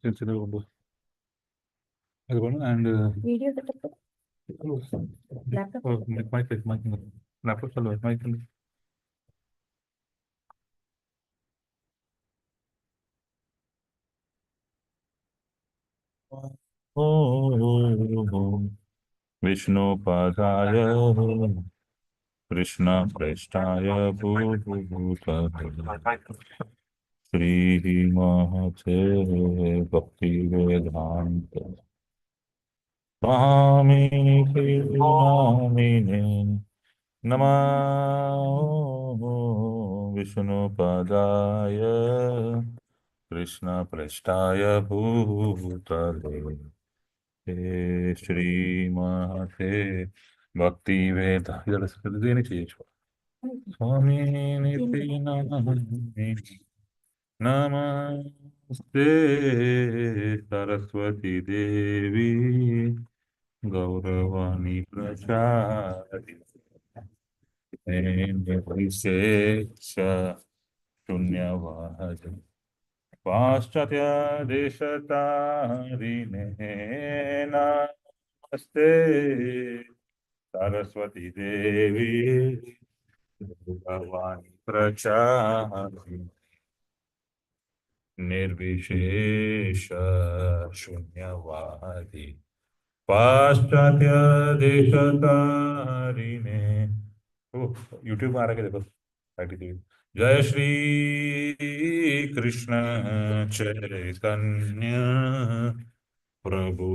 Consider and Video setup. Laptop. mic laptop चलो mic विष्णुपादाय कृष्णप्रेष्ठाय श्रीमहते भक्तिवेदान्त स्वामिने नमः विष्णुपादाय कृष्णप्रेष्ठाय भूतले श्रीमते भक्तिवेदांत इधर से देनी चाहिए इसको। स्वामी नित्य नमस्ते सरस्वती देवी गौरवाणी प्रचारि निर्विशेष शून्यवाद पाश्चात्य देशतारिणे नमस्ते सरस्वती देवी गौरवाणी प्रचारि निर्विशेष शून्यवादी पाश्चात्य देशतारिणे यूट्यूब में आ रहा है देखो जय श्री कृष्ण चैतन्य प्रभु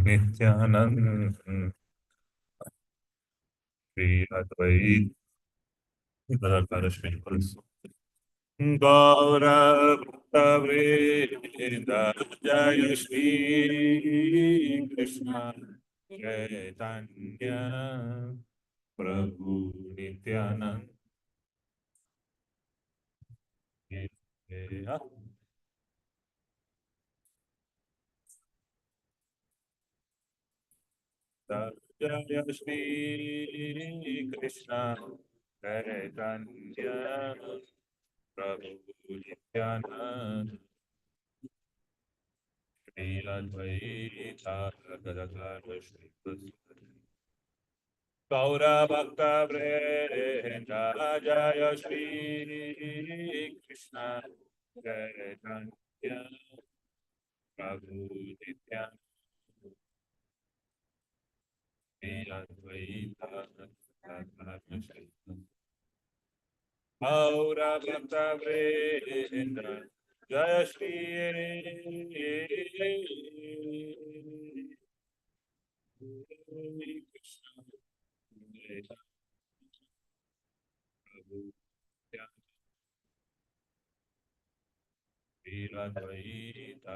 नित्यानंद श्री अद्वैत गदाधर श्रीवास गौरवृंद जय श्री कृष्ण चैतन्य प्रभु नित्यानंद जय श्री कृष्ण चैतन्य प्रभु नित्यानंद श्री अद्वैत गदाधर श्रीवास गौरभक्तवृंद जय श्री कृष्ण चैतन्य प्रभु नित्यानंद श्री अद्वैत गदाधर श्रीवास गौरभक्तवृंद जय श्री कृष्ण प्रभु श्री अद्वैत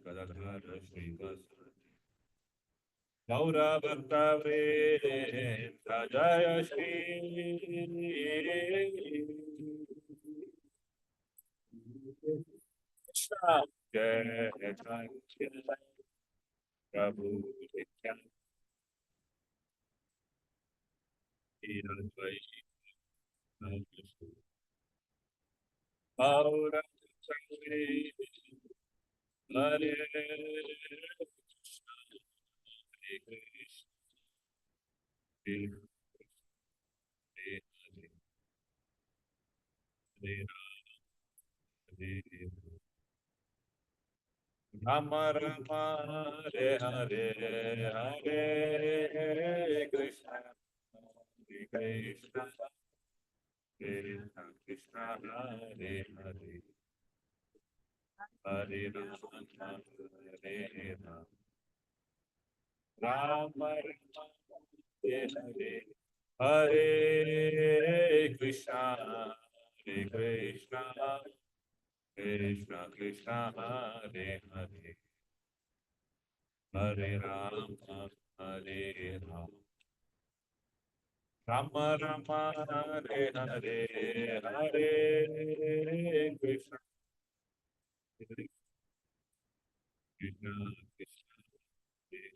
गदाधर श्रीवास गौरभक्तवृंद जय श्री कृष्ण चैतन्य प्रभु नित्यानंद श्री अद्वैत हरे कृष्ण हरे कृष्ण हरे हरे हरे राम राम हरे हरे हरे कृष्ण कृष्ण कृष्ण हरे हरे हरे राम हरे राम राम राम हरे हरे हरे कृष्ण कृष्ण कृष्ण हरे हरे हरे राम राम राम हरे हरे हरे कृष्ण कृष्ण कृष्ण हरे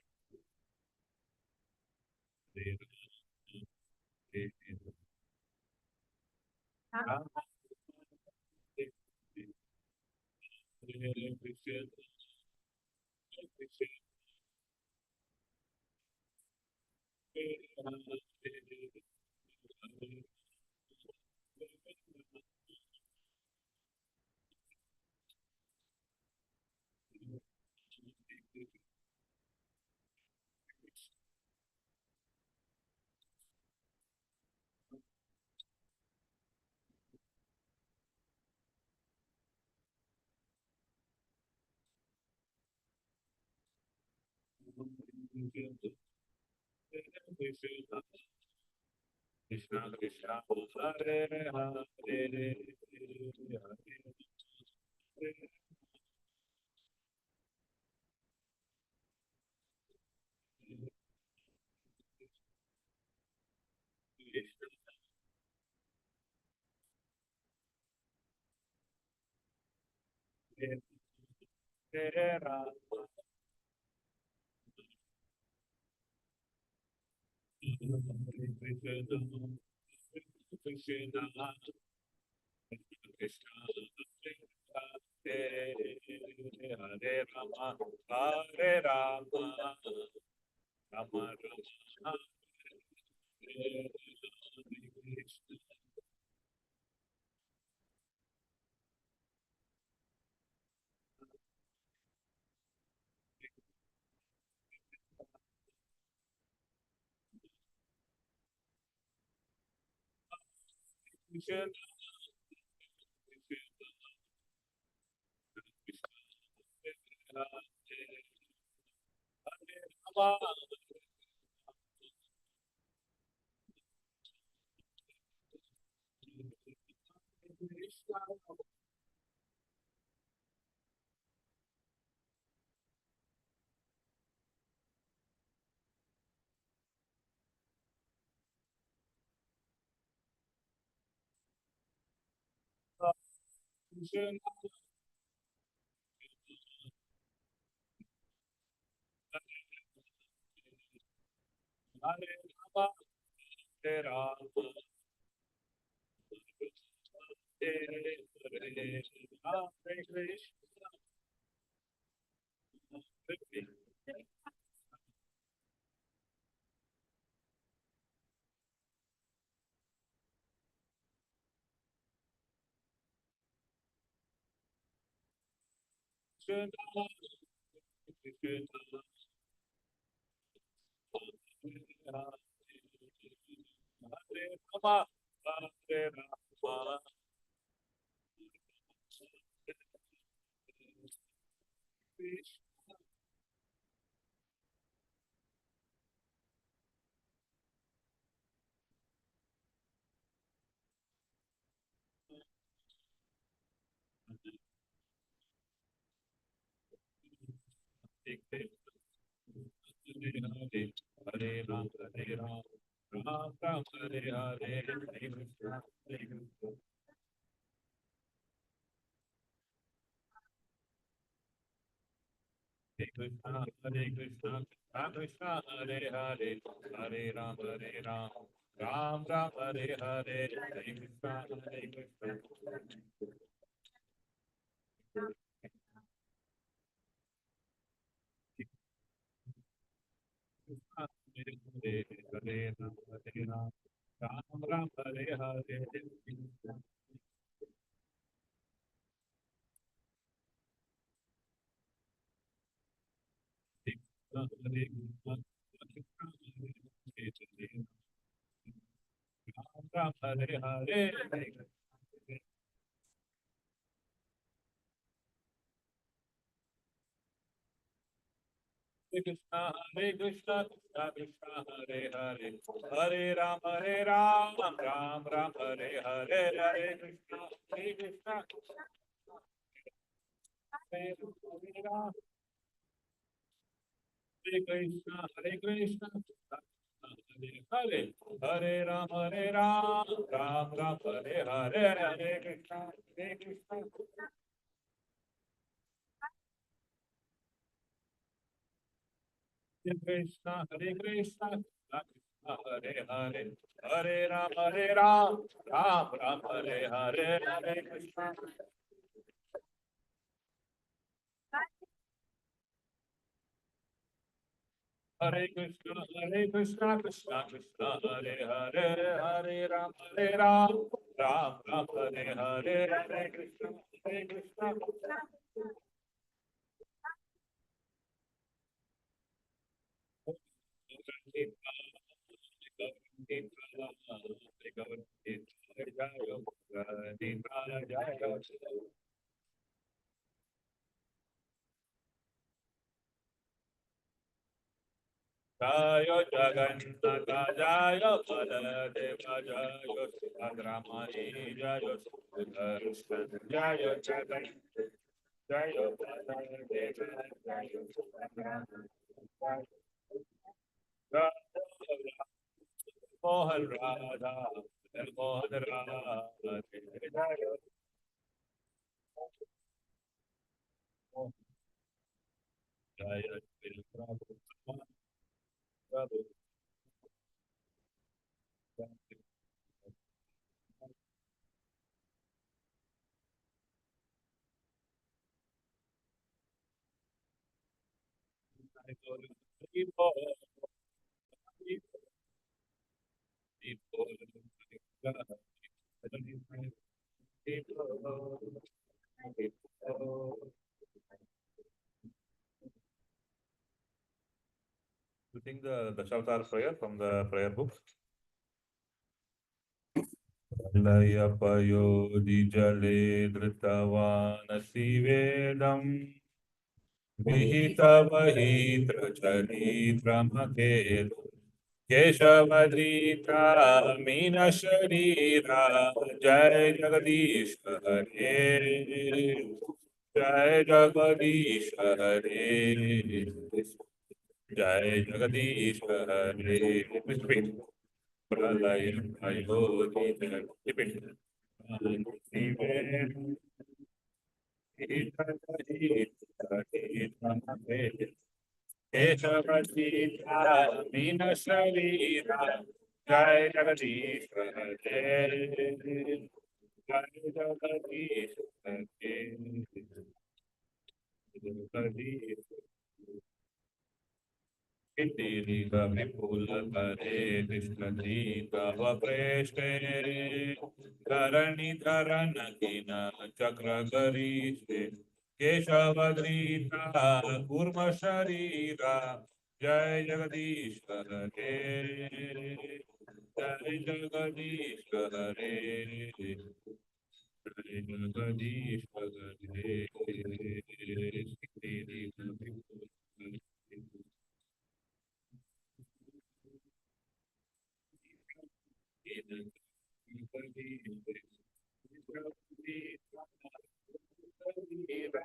Ram Krishna Krishna Hare Hare Hare Hare Rama Krishna Krishna Hare Hare Rama Hare Rama Rama Rama Hare Krishna Krishna Krishna Hare Rama Krishna Krishna Hare Rama Hare Rama Hare Hare Ram, Hare Ram, Ram Ram, Hare Hare, Hare Krishna, Hare Krishna, Hare Krishna, Hare Krishna, Krishna Krishna, Hare Hare, Hare Ram, Hare Ram, Ram Ram, Hare Hare, Hare Krishna, Hare Krishna, Krishna, Hare Hare, Hare Ram, Hare Ram, Ram Ram, Hare Hare, Hare Krishna, Hare Krishna, Krishna Krishna, Hare Hare, Ram Ram, Hare Hare, Hare Krishna, Hare Krishna, Krishna Krishna, Hare Hare, Hare Ram, Ram Ram, Hare Hare, Hare Krishna, Hare Krishna, Hare Ram, Hare Krishna, Hare Krishna, Hare Hare, Hare Ram, Ram Ram, Hare Hare, Hare Krishna, Hare Krishna, Hare Krishna, Hare Krishna, Krishna Krishna, Hare Hare, Hare Ram, Ram Ram, Hare Hare, Hare Krishna, Hare Krishna, Krishna Krishna, Hare Hare, Hare Ram, Ram Ram, Hare Hare, Hare Krishna, Krishna. Jayo Jagannatha Jayo Baladeva Jayo Subhadramani Jayo Sudarshan Jayo Jagannatha Jayo Baladeva Jayo Subhadramani Mohan Radha Mohan Radha Jayo Jayo Prabhu Prabhu You think the Dashavtar prayer from the prayer book? Layapayodijale dhritavaanasi vedam vihitavahitra Keshavadrita Meena Sharira Jai Jagadish Hare Jai Jagadish Hare Jai Jagadish Hare Repeat. Pralayam Ayodhi Repeat. Keshavadrita Meena Sharira Jai Jagadish Hare Jai Jagadish Hare Itirika Vipula Hare Krishna Dita Vapreshte Dharani Dharana Kina Chakra Garishte Keshavadrita Kurma Sharira Jai Jagadish Hare Jai Jagadish Hare Jai Jagadish Hare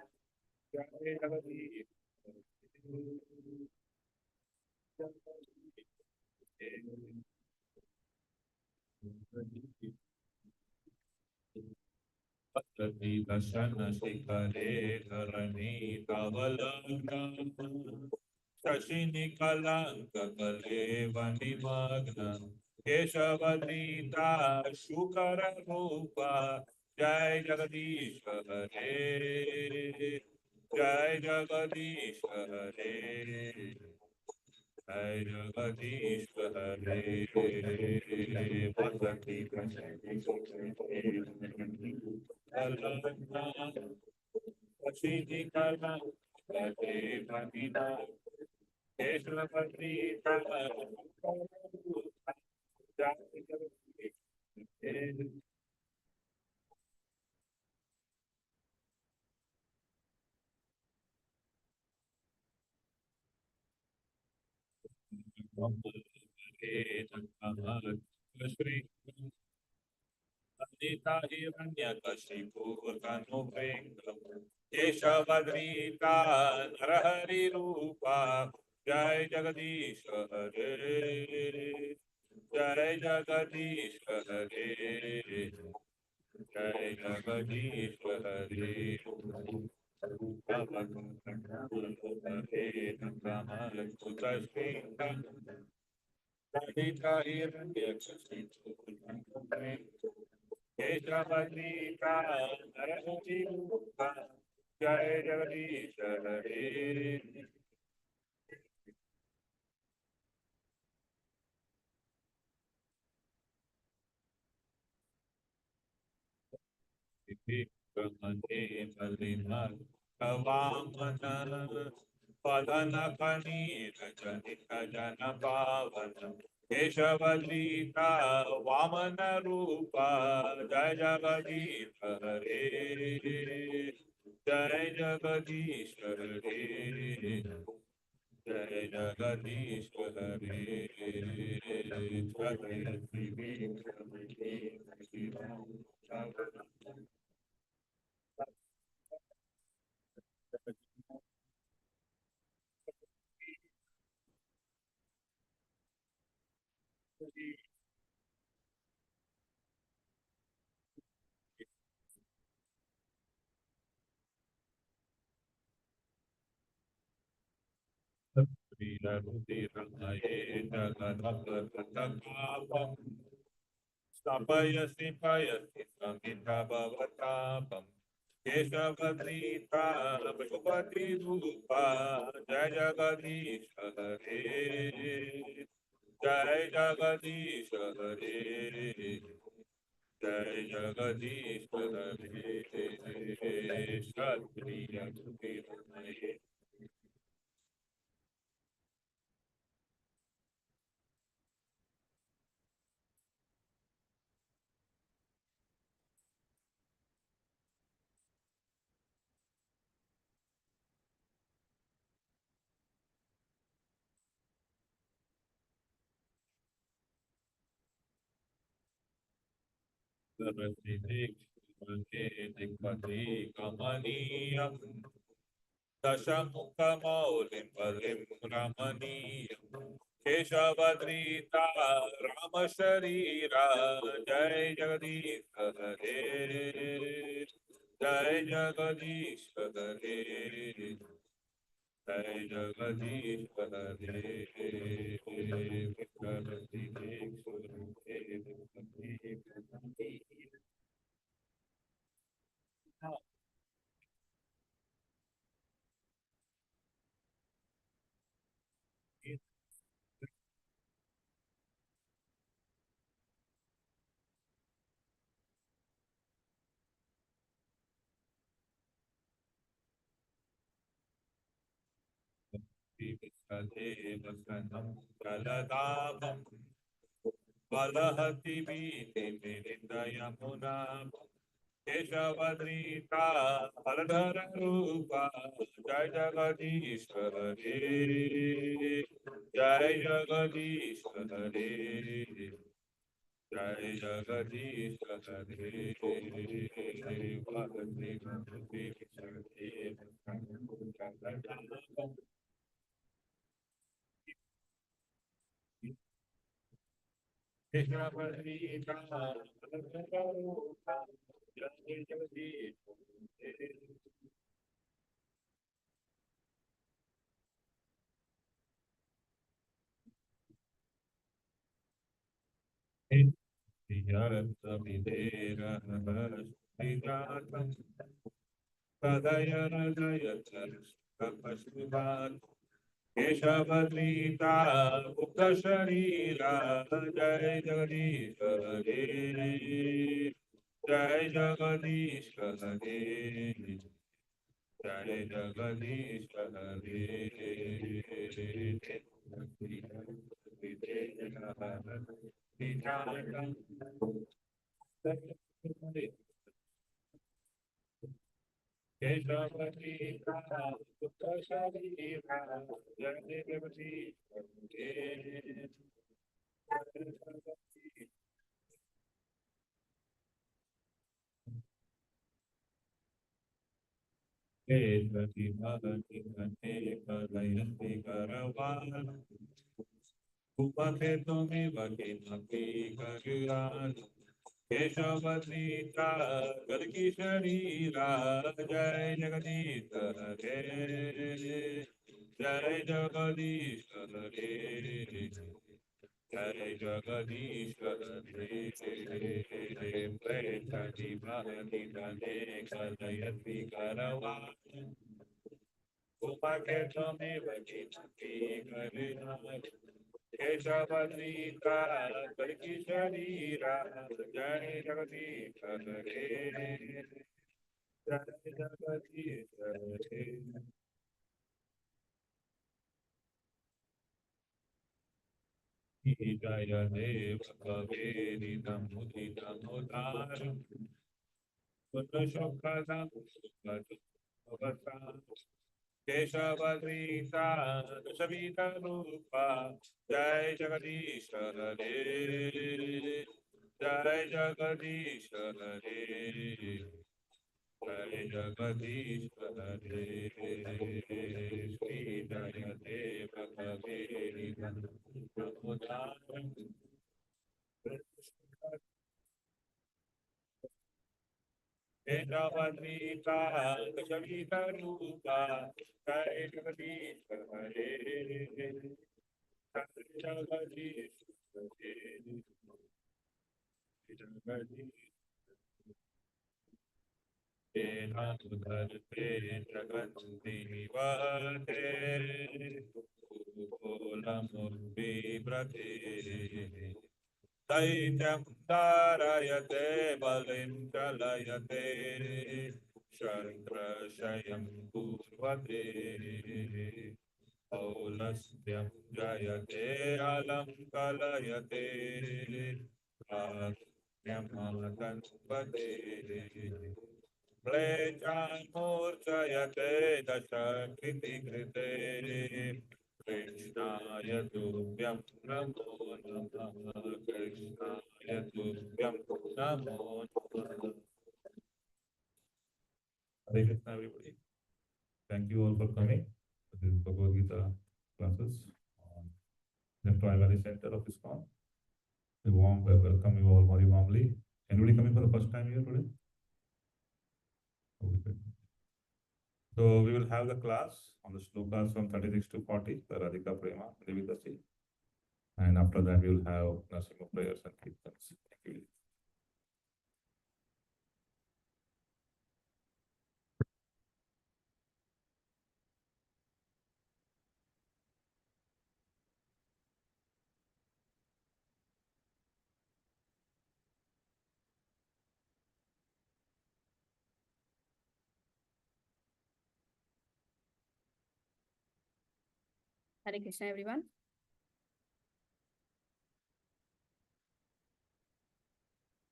Patti Dashana Shikare Dharani Kavalagna Shashini Kalanka Kalevani Magna Keshavadrita Shukara Rupa Jai Jagadish Hare Jai Jagadish Hare Jai Jagadish Hare Bhakti Shashini Kalanka Kalevani Magna Shri Adita Hiranyakashipu Tanuprenga Keshavadrita Narahari Rupa Jai Jagadish Hare Jai Jagadish Hare Jai Jagadish Hare Adita Hiranyakashipu Keshavadrita Narahari Rupa Jai Jagadish Hare विक्रमणे बलिमल Vaman पदन फणीर जनित जन पावन केशवदीता वामन रूपा जय जगदीश हरे जय जगदीश हरे जय जगदीश हरे जय श्री विक्रमणे स्थापयसि पयसि समिधभवतापम् केशवदीता पशुपति रूपा जय जगदीश हरे जय जगदीश हरे जय जगदीश हरे क्षत्रिय दिग्पति कमनीयम् दशमुखमौलिं बलिं रमणीयम् केशवदीता रामशरीरा जय जगदीश हरे जय जगदीश हरे जय जगदीश वसनं जलदाभं बलहति भीतिमिरिन्दयमुना केशवदीता हरधर रूपा जय जगदीश हरे जय जगदीश हरे जय जगदीश हरे केशवदीता हरधर रूपा जय जगदीश केशवदीता मुक्त शरीरा जय जगदीश हरे जय जगदीश हरे जय जगदीश हरे केशवदीता मुक्त शरीरा जय जगदीश हरे केशवती भगति घटे कलयति करवाल उपखे तुम्हें बगे नपी करुणाल केशवदीता गल की शरीरा जय जगदीश हरे जय जगदीश हरे जय जगदीश हरे प्रेषति महति धने कलयति करवाल उपखे तुम्हें बगे नपी करुणाल केशवद्रीता कल्कि शरीरा जय जगदीश हरे जय जगदीश हरे जय देव कवेरिदं मुदितमुदारं पुनः शुक्रदं केशवद्रीता सवितरूपा जय जगदीश हरे जय जगदीश हरे जय जगदीश हरे श्री जय देव कवेरि प्रमुदारं केशवद्रीता सवितरूपा जय जगदीश हरे जय जगदीश हरे जगदीश धरते जगन्निवाते भूगोलमुर्विव्रते दैत्यं तारयते बलिं कलयते शर्त्रशयं पूर्वते औलस्त्यं जयते अलं कलयते प्राज्ञमगन्पते क्लेशान्मूर्छयते दशकृतिकृते कृष्णाय तुभ्यं नमो नमः कृष्णाय तुभ्यं नमो नमः Hare Krishna everybody. Thank you all for coming to this Bhagavad Gita classes on the Primary Center of ISKCON. A warm welcome you all very warmly. Anybody coming for the first time here today? Okay. So we will have the class on the shlokas from 36 to 40, the Rahika, Prema, Devi. And after that we will have Nasima prayers and kirtans. Thank you. Hare Krishna, everyone.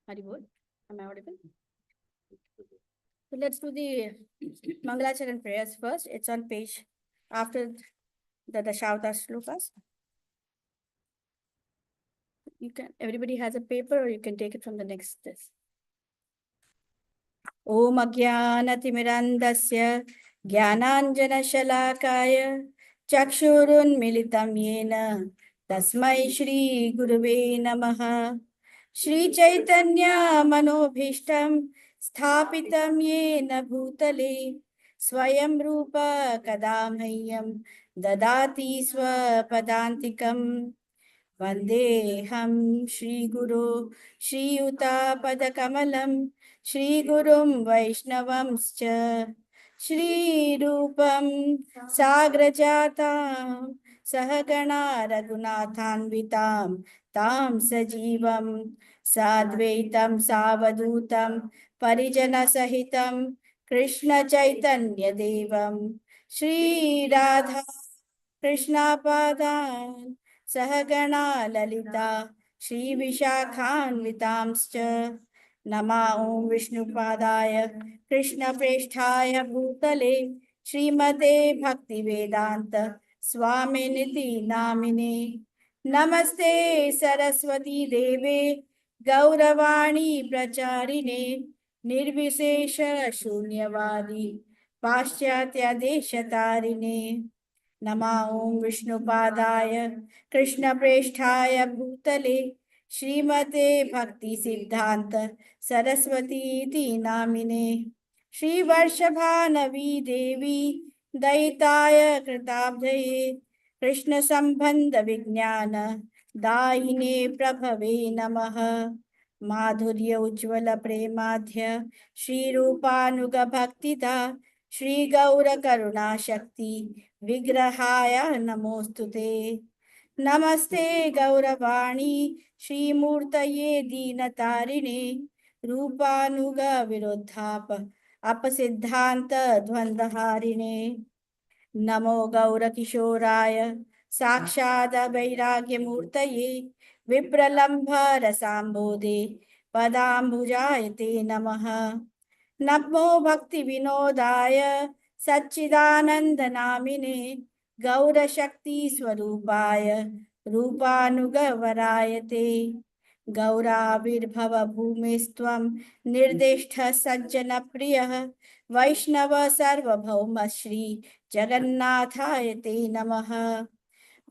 Hari Bol. Am I audible? So let's do the Mangalacharan prayers first. It's on page after the Dashavata shlokas. You can, everybody has a paper, or you can take it from the next this. Om Ajnanatimirandasya Jnananjanashalakaya Chakshurunmilitam Yena Tasmai Shri Guruve Namaha Shri Chaitanya Manobhishtam Sthapitam Yena Bhutale Swayam Rupa Kadamhayyam Dadati Swapadantikam Vandeham Shri Guru Shri Yuta Padakamalam Shri Gurum Vaishnavamscha Shri Rupam Sagrajatam Sahagana Raghunathanvitam Tam Sajivam Sadvaitam Savadutam Parijana Sahitam Krishna Chaitanya Devam Shri Radha Krishna Padan Sahagana Lalita Shri Vishakhanvitamscha Nama Om Vishnu Padaya Krishna Presthaya Bhutale Srimate Bhakti Vedanta Swami Niti Namine Namaste Saraswati Deve Gauravani Pracharine Nirvishesha Shunyavadi Paschatya Deshatarine Nama Om Vishnupadaya Krishna Presthaya Bhutale Srimate Bhakti Siddhanta Saraswati Iti Namine Shri Varshabhanavi Devi Daitaya Kritabjaye Krishna Sambandha Vijnana Daine Prabhave Namaha Madhurya Ujjvala Premadhya Shri Rupanuga Bhaktida Shri Gaura Karuna Shakti Vigrahaya Namostute Namaste Gauravani Srimurtaye Deenatarini Rupanuga Viruddhapa Apasiddhanta Dvandaharine Namo Gaura Kishoraaya Sakshada Vairagyamurtaye Vipralambha Rasambode Padambujayate Namaha Namo Bhakti Vinodaya Satchidananda Namine Gaura Shakti Swarupaya Rupanugavarayate Gaura Virbhava Bhumistvam Nirdishtha Sajjana Priyah Vaishnava Sarvabhauma Shri Jagannathaya Te Namaha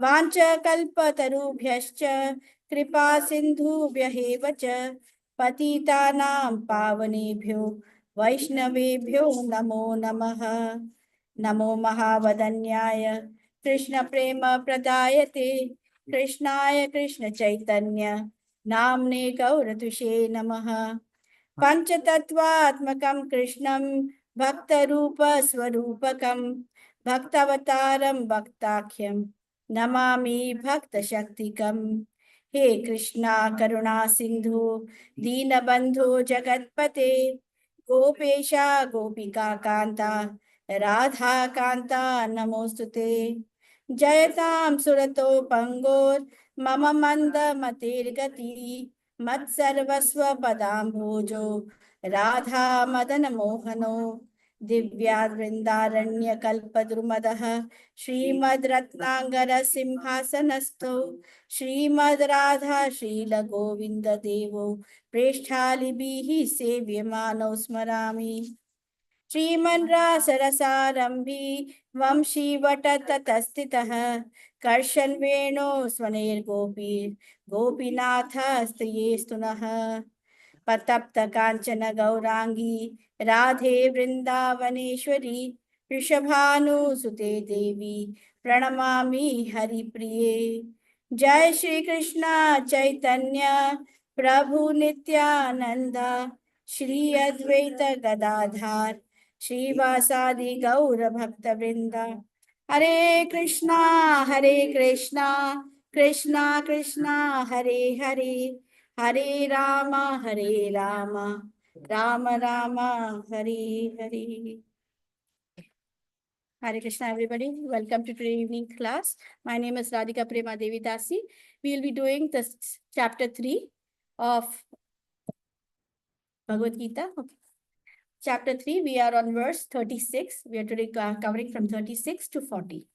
वाञ्छकल्पतरुभ्यश्च कृपा सिन्धुभ्यः च पतितानां पावनेभ्यो वैष्णवेभ्यो नमो नमः नमो महावदन्याय कृष्ण प्रेम प्रदायते कृष्णाय कृष्ण चैतन्य नाम्ने गौरतुषे नमः पंचतत्वात्मकं कृष्णं भक्तरूप स्वरूपकं भक्तावतारं भक्ताख्यं नमामि भक्तशक्तिकं हे कृष्णा करुणा सिंधु दीनबंधु जगत्पते गोपेशा गोपिका कांता राधा कांता नमोस्तुते जयतां सुरतो पंगोर मम मंद मतिर्गति मत्सर्वस्व पदाम्भोजो राधा मदन मोहनो दिव्यावृन्दारण्य कल्पद्रुमदः श्रीमद् रत्नांगर सिंहासनस्थो श्रीमद् राधा शील गोविंद देवो प्रेष्ठालिभिः सेव्यमानो स्मरामि श्रीमन्रासरसारम्भी वंशीवटततस्थितः कर्षन् वेणो स्वनैर्गोपी गोपीनाथस्त्रियेस्तु नः पतप्त कांचन गौरांगी राधे वृंदावनेश्वरी वृषभानुसुते देवी प्रणमामि हरिप्रिये जय श्री कृष्ण चैतन्य प्रभु नित्यानंद श्री अद्वैत गदाधार श्रीवासादि गौर भक्त वृंदा हरे Krishna Krishna Krishna Hare Hare Hare Ram Ram Ram Hare Hare Hare Krishna, everybody. Welcome to today evening class. My name is Radhika Prema Devi Dasi. We will be doing this chapter 3 of Bhagavad Gita. Okay. Chapter 3, we are on verse 36. We are today covering from 36 to 40.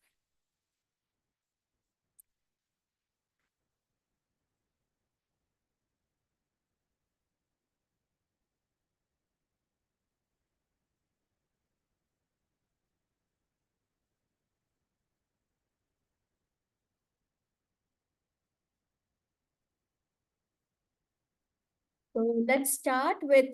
So let's start with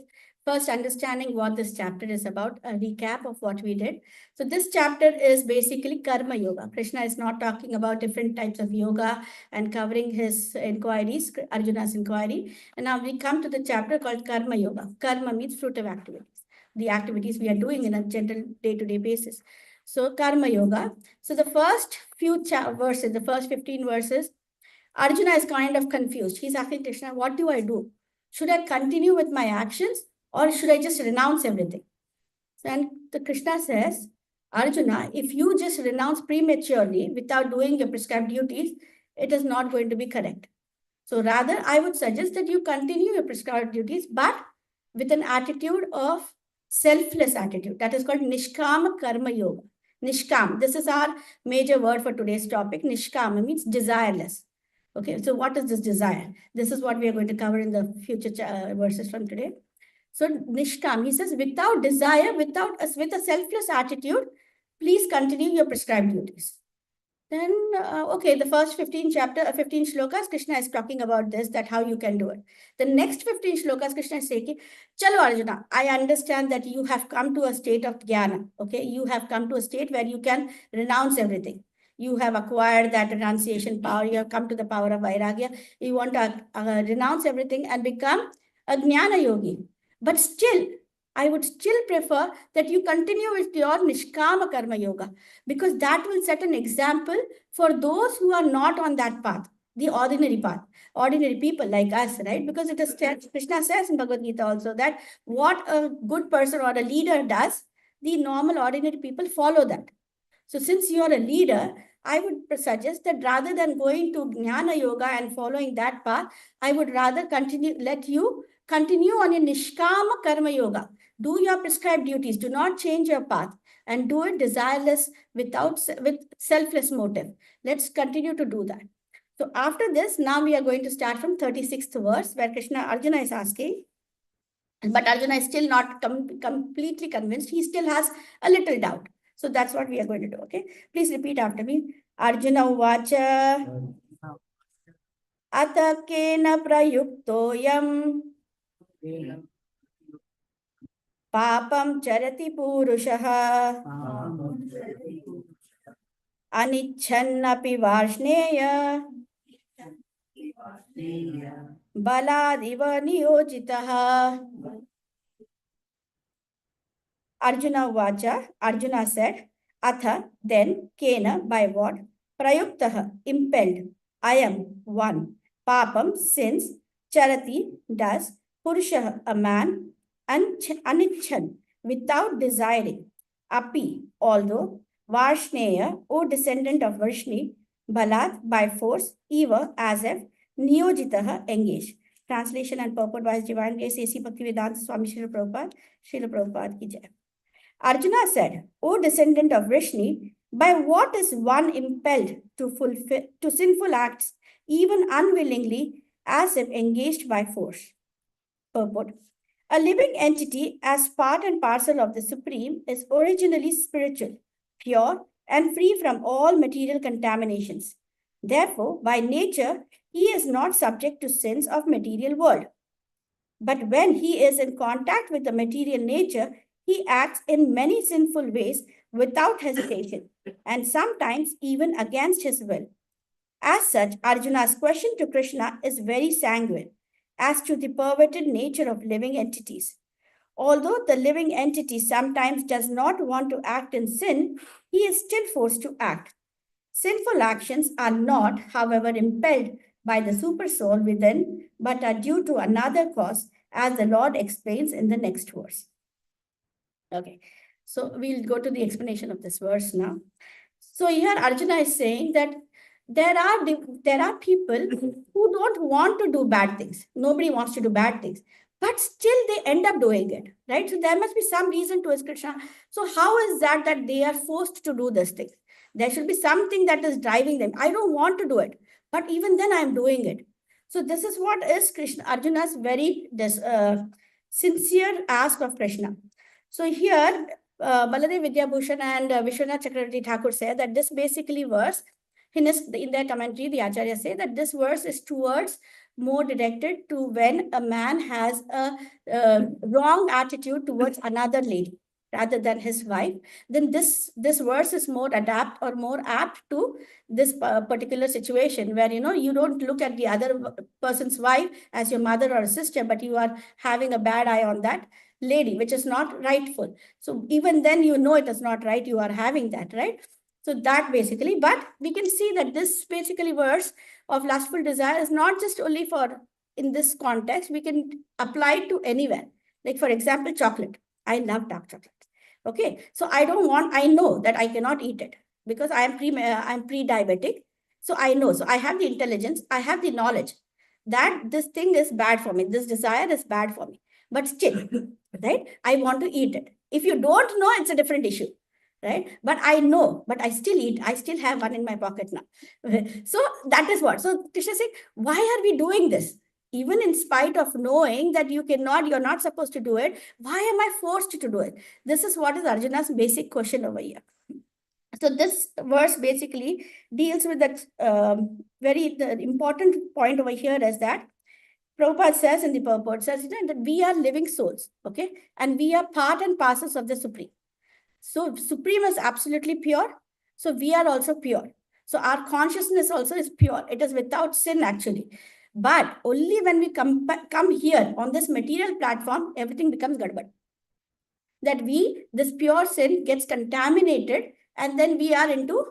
first understanding what this chapter is about, a recap of what we did. So this chapter is basically Karma Yoga. Krishna is not talking about different types of yoga and covering his inquiries, Arjuna's inquiry. And now we come to the chapter called Karma Yoga. Karma means fruitive activities, the activities we are doing in a general day-to-day basis. So Karma Yoga. So the first few verses, the first 15 verses, Arjuna is kind of confused. He's asking Krishna, what do I do? Should I continue with my actions or should I just renounce everything? And the Krishna says, Arjuna, if you just renounce prematurely without doing your prescribed duties, it is not going to be correct. So rather, I would suggest that you continue your prescribed duties, but with an attitude of selfless attitude. That is called Nishkama Karma Yoga. Nishkam, this is our major word for today's topic. Nishkama means desireless. Okay, so what is this desire? This is what we are going to cover in the future verses from today. So Nishkam, he says, without desire, with a selfless attitude, please continue your prescribed duties. Then, okay, the first 15 shlokas, Krishna is talking about this, that how you can do it. The next 15 shlokas, Krishna is saying, Chalo Arjuna, I understand that you have come to a state of jnana, okay? You have come to a state where you can renounce everything. You have acquired that renunciation power. You have come to the power of vairagya. You want to renounce everything and become a jnana yogi. But still, I would still prefer that you continue with your Nishkama Karma Yoga, because that will set an example for those who are not on that path, the ordinary path, ordinary people like us, right? Because it is Krishna says in Bhagavad Gita also that what a good person or a leader does, the normal ordinary people follow that. So since you are a leader, I would suggest that rather than going to Jnana Yoga and following that path, I would rather let you continue on your Nishkama Karma Yoga. Do your prescribed duties. Do not change your path and do it desireless with selfless motive. Let's continue to do that. So after this, now we are going to start from 36th verse where Arjuna is asking, but Arjuna is still not completely convinced. He still has a little doubt. So that's what we are going to do. Okay. Please repeat after me. Arjuna uvacha ata kena prayuktoyam papam charati purushaha anichannapi varshneya baladiva niyojitaha. Arjuna Vacha, Arjuna said, Atha, then, Kena, by what? Prayuktaha, impelled, I am one. Papam, sins, Charati, does, Purusha, a man, Anichan, without desiring, Api, although, Varshneya, O descendant of Varshni, Balat, by force, Eva, as if, Niyojitaha, engaged. Translation and purport by His Divine Grace, A.C. Bhaktivedanta Swami Srila Prabhupada ki jai. Arjuna said, O descendant of Vrishni, by what is one impelled to sinful acts, even unwillingly, as if engaged by force? Purport. A living entity, as part and parcel of the Supreme, is originally spiritual, pure, and free from all material contaminations. Therefore, by nature, he is not subject to sins of material world. But when he is in contact with the material nature, he acts in many sinful ways without hesitation, and sometimes even against his will. As such, Arjuna's question to Krishna is very sanguine as to the perverted nature of living entities. Although the living entity sometimes does not want to act in sin, he is still forced to act. Sinful actions are not, however, impelled by the supersoul within, but are due to another cause, as the Lord explains in the next verse. Okay, so we'll go to the explanation of this verse now. So here Arjuna is saying that there are people who don't want to do bad things. Nobody wants to do bad things, but still they end up doing it, right? So there must be some reason to ask Krishna. So how is that they are forced to do this thing? There should be something that is driving them. I don't want to do it, but even then I'm doing it. So this is what is Arjuna's very sincere ask of Krishna. So here, Baladev Vidyabhushan and Vishwanath Chakravarti Thakur say that this basically verse, in their commentary, the Acharya say that this verse is towards more directed to when a man has a wrong attitude towards another lady rather than his wife, then this verse is more apt to this particular situation where, you don't look at the other person's wife as your mother or a sister, but you are having a bad eye on that lady, which is not rightful. So even then, it is not right. You are having that, right? So that basically, but we can see that this basically verse of lustful desire is not just only for in this context, we can apply it to anywhere. Like for example, chocolate. I love dark chocolate. Okay. So I know that I cannot eat it because I'm pre-diabetic. So I know, so I have the intelligence, I have the knowledge that this thing is bad for me. This desire is bad for me, but still, right? I want to eat it. If you don't know, it's a different issue, right? But I know, but I still eat. I still have one in my pocket now. So that is what. So Krishna said, why are we doing this? Even in spite of knowing that you're not supposed to do it, why am I forced to do it? This is what is Arjuna's basic question over here. So this verse basically deals with that the important point over here is that Prabhupada says in the purport, says that we are living souls, okay? And we are part and parcels of the Supreme. So Supreme is absolutely pure. So we are also pure. So our consciousness also is pure. It is without sin actually. But only when we come here on this material platform, everything becomes gadbad. that this pure sin gets contaminated, and then we are into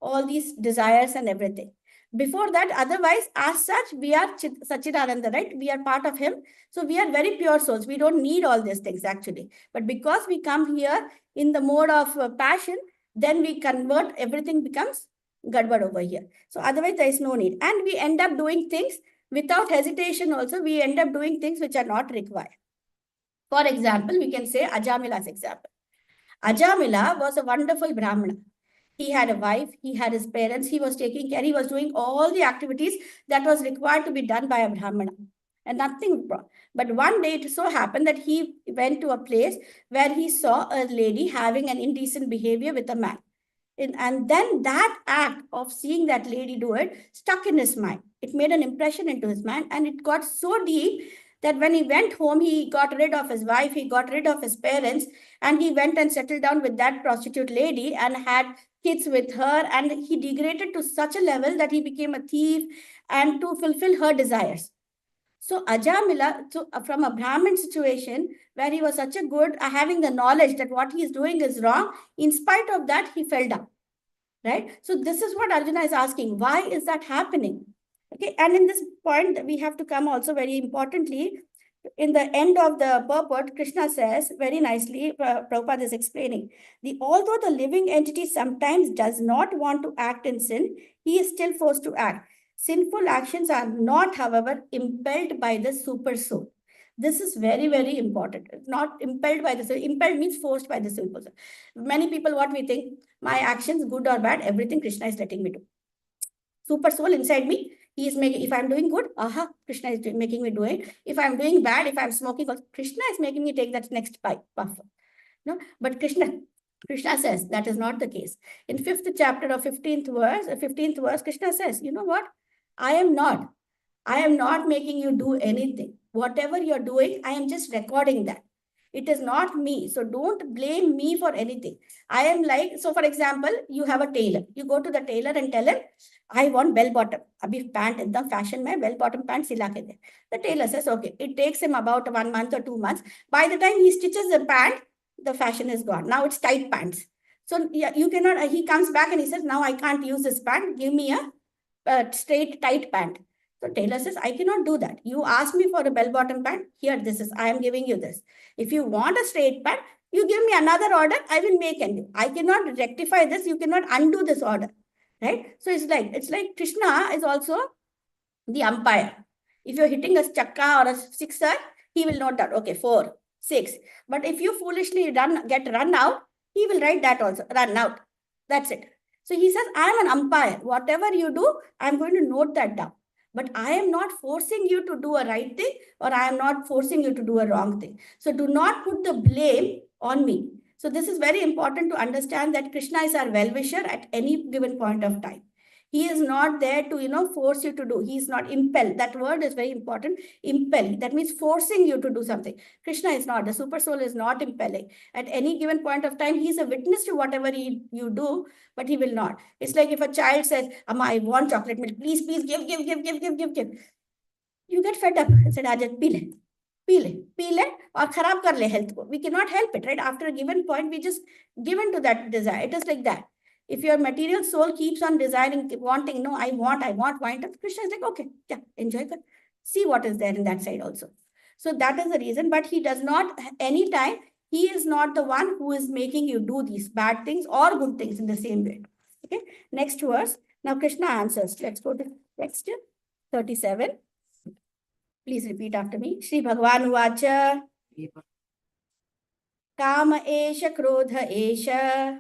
all these desires and everything. Before that, otherwise, as such, we are Sachidananda, right? We are part of him. So we are very pure souls. We don't need all these things actually. But because we come here in the mode of passion, then we convert, everything becomes gadbad over here. So otherwise, there is no need. And we end up doing things without hesitation also. We end up doing things which are not required. For example, we can say Ajamila's example. Ajamila was a wonderful Brahmana. He had a wife, he had his parents, he was taking care, he was doing all the activities that was required to be done by a Brahmana. And nothing wrong. But one day it so happened that he went to a place where he saw a lady having an indecent behavior with a man. And then that act of seeing that lady do it stuck in his mind. It made an impression into his mind, and it got so deep that when he went home, he got rid of his wife, he got rid of his parents, and he went and settled down with that prostitute lady and had kids with her, and he degraded to such a level that he became a thief and to fulfill her desires. So Ajamila, from a Brahmin situation where he was such a good, having the knowledge that what he is doing is wrong, in spite of that, he fell down, right? So this is what Arjuna is asking. Why is that happening? Okay, and in this point, we have to come also very importantly, in the end of the purport, Krishna says very nicely, Prabhupada is explaining, although the living entity sometimes does not want to act in sin, he is still forced to act. Sinful actions are not, however, impelled by the super soul. This is very, very important. Not impelled by the soul. Impelled means forced by the super soul. Many people, what we think, my actions, good or bad, everything Krishna is letting me do. Super soul inside me, he is making, if I'm doing good, Krishna is making me do it. If I'm doing bad, if I'm smoking, Krishna is making me take that next puff. No, but Krishna says that is not the case. In 5th chapter of 15th verse, Krishna says, you know what? I am not making you do anything. Whatever you're doing, I am just recording that. It is not me. So don't blame me for anything. I am like, so for example, you have a tailor. You go to the tailor and tell him, I want bell bottom. Abhi pant in the fashion mein bell bottom pant sila ke de. The tailor says, okay. It takes him about 1 month or 2 months. By the time he stitches the pant, the fashion is gone. Now it's tight pants. So yeah, you cannot, he comes back and he says, now I can't use this pant. Give me a straight tight pant. So tailor says, I cannot do that. You asked me for a bell-bottom pant. Here, this is, I am giving you this. If you want a straight pant, you give me another order, I will make and do. I cannot rectify this. You cannot undo this order, right? So it's like Krishna is also the umpire. If you're hitting a chakka or a sixer, he will note that, okay, 4, 6. But if you foolishly get run out, he will write that also, run out. That's it. So he says, I am an umpire. Whatever you do, I'm going to note that down. But I am not forcing you to do a right thing, or I am not forcing you to do a wrong thing. So do not put the blame on me. So this is very important to understand that Krishna is our well-wisher at any given point of time. He is not there to, force you to do. He is not impel. That word is very important. Impel. That means forcing you to do something. Krishna is not. The super soul is not impelling. At any given point of time, he is a witness to whatever you do, but he will not. It's like if a child says, Amma, I want chocolate milk. Please, please, give. You get fed up and said, Ajat, pee le, or kharab kar le health ko. We cannot help it, right? After a given point, we just give in to that desire. It is like that. If your material soul keeps on desiring, wanting, no, I want, Krishna is like, okay, yeah, enjoy it. See what is there in that side also. So that is the reason, but he does not, anytime, he is not the one who is making you do these bad things or good things in the same way. Okay, next verse. Now Krishna answers. Let's go to next 37. Please repeat after me. Shri Bhagavan Vacha. Kama esha krodha esha.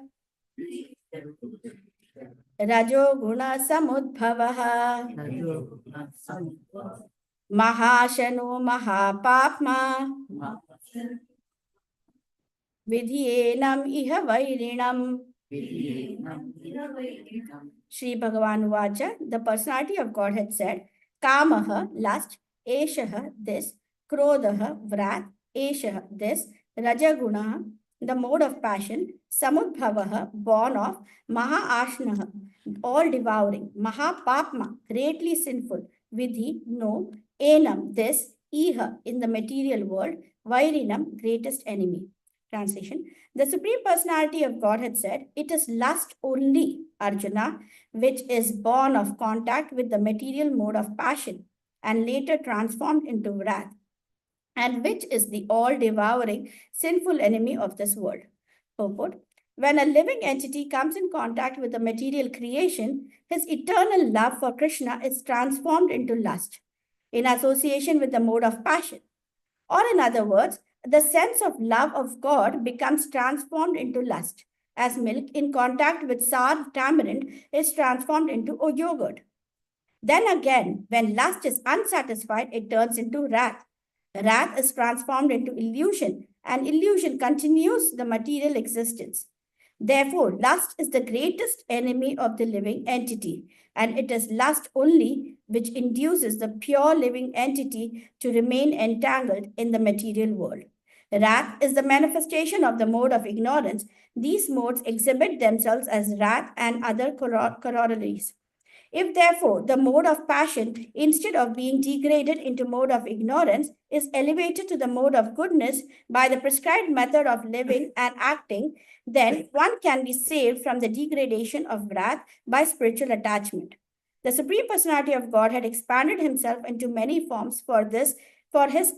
Rajo guna samudbhavaha. Mahashano mahapapma. Vidhiyenam iha vairinam. Shri Bhagavan Vacha, the personality of God had said, Kamaha, lust, Eshaha, this, Krodhaha, wrath, Eshaha, this, Rajaguna, the mode of passion, Samudbhavaha, born of, Mahaashnaha, all devouring, Mahapapma, greatly sinful, Vidhi, no, Enam, this, Iha, in the material world, Vairinam, greatest enemy. Translation. The Supreme Personality of Godhead said, "It is lust only, Arjuna, which is born of contact with the material mode of passion and later transformed into wrath, and which is the all-devouring sinful enemy of this world." Purport. When a living entity comes in contact with the material creation, his eternal love for Krishna is transformed into lust in association with the mode of passion. Or in other words, the sense of love of God becomes transformed into lust, as milk in contact with sour tamarind is transformed into a yogurt. Then again, when lust is unsatisfied, it turns into wrath. Wrath is transformed into illusion, and illusion continues the material existence. Therefore, lust is the greatest enemy of the living entity, and it is lust only which induces the pure living entity to remain entangled in the material world. Wrath is the manifestation of the mode of ignorance. These modes exhibit themselves as wrath and other corollaries. If therefore the mode of passion, instead of being degraded into mode of ignorance, is elevated to the mode of goodness by the prescribed method of living and acting, then one can be saved from the degradation of wrath by spiritual attachment. The Supreme Personality of God had expanded himself into many forms for his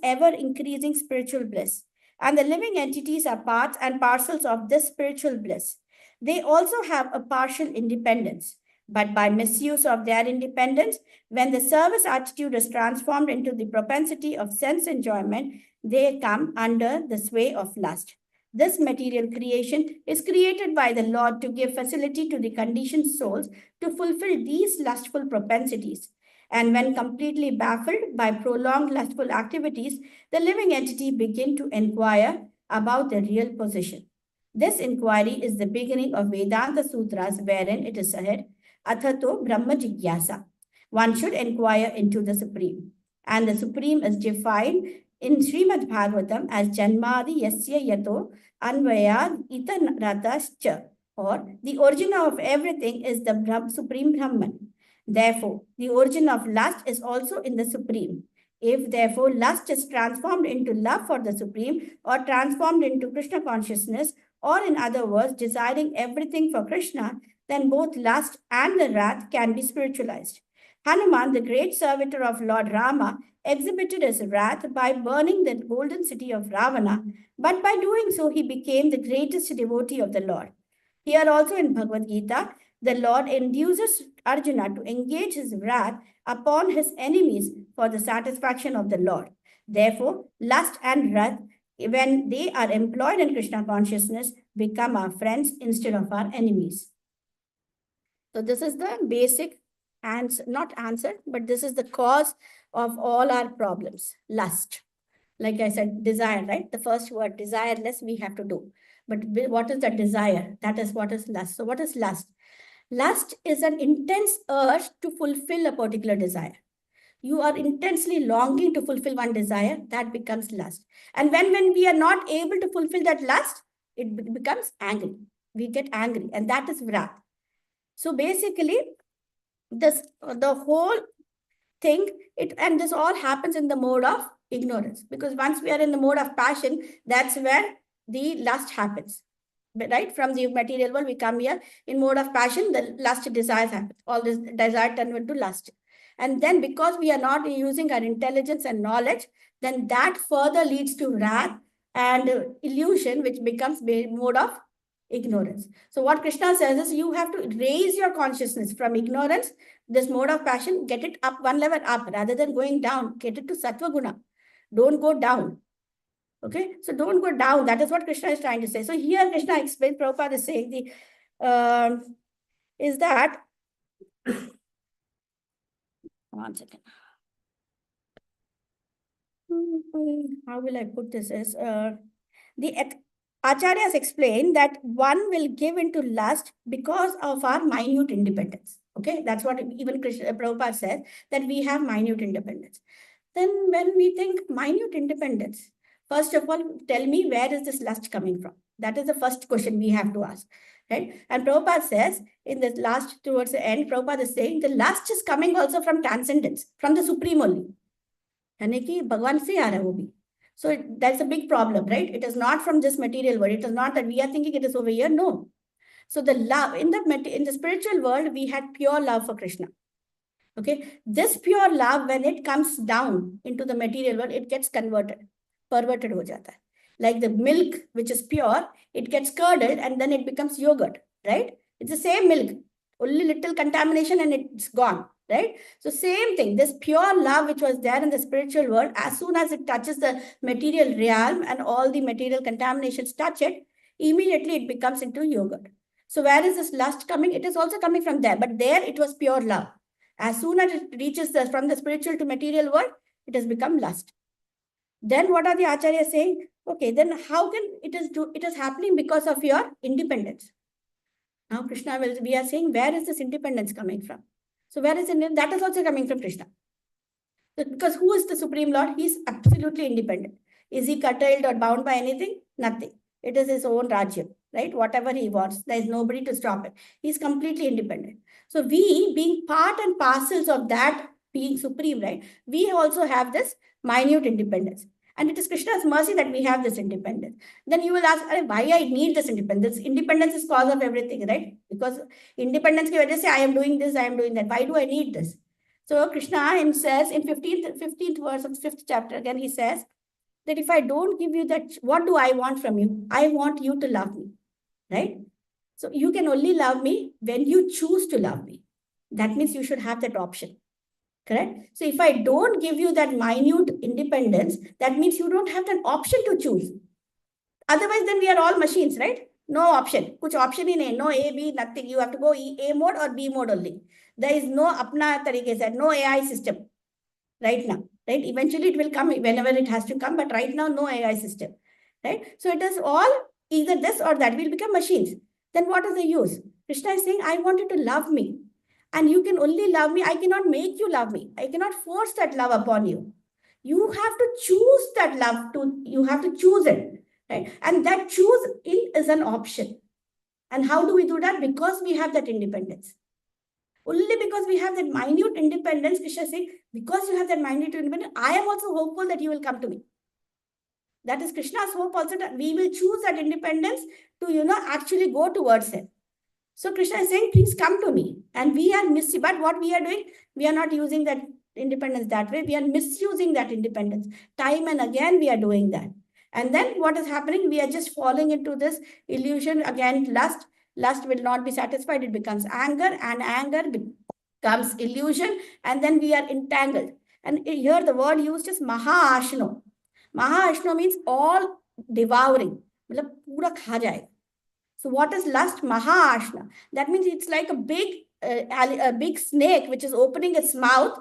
ever-increasing spiritual bliss. And the living entities are parts and parcels of this spiritual bliss. They also have a partial independence. But by misuse of their independence, when the service attitude is transformed into the propensity of sense enjoyment, they come under the sway of lust. This material creation is created by the Lord to give facility to the conditioned souls to fulfill these lustful propensities. And when completely baffled by prolonged lustful activities, the living entity begins to inquire about the real position. This inquiry is the beginning of Vedanta Sutras, wherein it is said, Athato Brahma Jigyasa. One should inquire into the Supreme. And the Supreme is defined in Srimad Bhagavatam as Janmadi Yasya Yato Anvayad Itan Ratascha, or the origin of everything is the Supreme Brahman. Therefore, the origin of lust is also in the Supreme. If therefore lust is transformed into love for the Supreme or transformed into Krishna consciousness, or in other words, desiring everything for Krishna, then both lust and the wrath can be spiritualized. Hanuman, the great servitor of Lord Rama, exhibited his wrath by burning the golden city of Ravana, but by doing so, he became the greatest devotee of the Lord. Here also in Bhagavad Gita, the Lord induces Arjuna to engage his wrath upon his enemies for the satisfaction of the Lord. Therefore, lust and wrath, when they are employed in Krishna consciousness, become our friends instead of our enemies. So this is the basic answer, not answer, but this is the cause of all our problems. Lust. Like I said, desire, right? The first word, desireless, we have to do. But what is the desire? That is what is lust. So what is lust? Lust is an intense urge to fulfill a particular desire. You are intensely longing to fulfill one desire, that becomes lust. And when we are not able to fulfill that lust, it becomes angry. We get angry, and that is wrath. So basically, the whole thing, and this all happens in the mode of ignorance, because once we are in the mode of passion, that's where the lust happens. But right from the material world, we come here in mode of passion, the lust desires happen. All this desire turn into lust. And then because we are not using our intelligence and knowledge, then that further leads to wrath and illusion, which becomes mode of ignorance. So what Krishna says is you have to raise your consciousness from ignorance, this mode of passion, get it up one level up rather than going down, get it to Sattva Guna. Don't go down. Okay, so don't go down. That is what Krishna is trying to say. So here Krishna explains, Prabhupada is saying is that, one second. How will I put this? Is the Acharyas explain that one will give into lust because of our minute independence. Okay, that's what even Prabhupada says, that we have minute independence. Then when we think minute independence, first of all, tell me, where is this lust coming from? That is the first question we have to ask, right? And Prabhupada says, in the last, towards the end, Prabhupada is saying, the lust is coming also from transcendence, from the Supreme only. यानी कि भगवान से आ रहा है वो भी. So that's a big problem, right? It is not from this material world. It is not that we are thinking it is over here. No. So the love in the spiritual world, we had pure love for Krishna. Okay. This pure love, when it comes down into the material world, it gets converted, perverted ho jata hai. Like the milk, which is pure, it gets curdled and then it becomes yogurt, right? It's the same milk, only little contamination and it's gone, right? So same thing, this pure love which was there in the spiritual world, as soon as it touches the material realm and all the material contaminations touch it, immediately it becomes into yogurt. So where is this lust coming? It is also coming from there, but there it was pure love. As soon as it reaches from the spiritual to material world, it has become lust. Then what are the acharyas saying? Okay, then how can it is happening because of your independence. Now Krishna we are saying, where is this independence coming from? So where is it? That is also coming from Krishna. Because who is the Supreme Lord? He is absolutely independent. Is he curtailed or bound by anything? Nothing. It is his own Rajya, right? Whatever he wants, there is nobody to stop it. He is completely independent. So we, being part and parcels of that being supreme, right? We also have this minute independence. And it is Krishna's mercy that we have this independence. Then you will ask, why I need this independence? Independence is cause of everything, right? Because independence ki wajah se I am doing this, I am doing that. Why do I need this? So Krishna himself in 15th verse of the 5th chapter, again, he says that if I don't give you that, what do I want from you? I want you to love me, right? So you can only love me when you choose to love me. That means you should have that option, correct? So if I don't give you that minute independence, that means you don't have that option to choose. Otherwise, then we are all machines, right? No option. Kuch option in no A, B, nothing. You have to go A mode or B mode only. There is no apna tarike se, no AI system right now, right? Eventually it will come whenever it has to come, but right now, no AI system, right? So it is all either this or that. We'll become machines. Then what is the use? Krishna is saying, I want you to love me. And you can only love me. I cannot make you love me. I cannot force that love upon you. You have to choose that love you have to choose it, right? And that choose is an option. And how do we do that? Because we have that independence. Only because we have that minute independence, Krishna is saying, because you have that minute independence, I am also hopeful that you will come to me. That is Krishna's hope also, that we will choose that independence to, actually go towards it. So Krishna is saying, please come to me. And we are but what we are doing, we are not using that independence that way. We are misusing that independence. Time and again, we are doing that. And then what is happening? We are just falling into this illusion. Again, lust. Lust will not be satisfied. It becomes anger, and anger becomes illusion. And then we are entangled. And here the word used is Maha-ashno. Maha-ashno means all devouring. Pura kha jayega. So what is lust? Maha-ashna. That means it's like a big snake which is opening its mouth,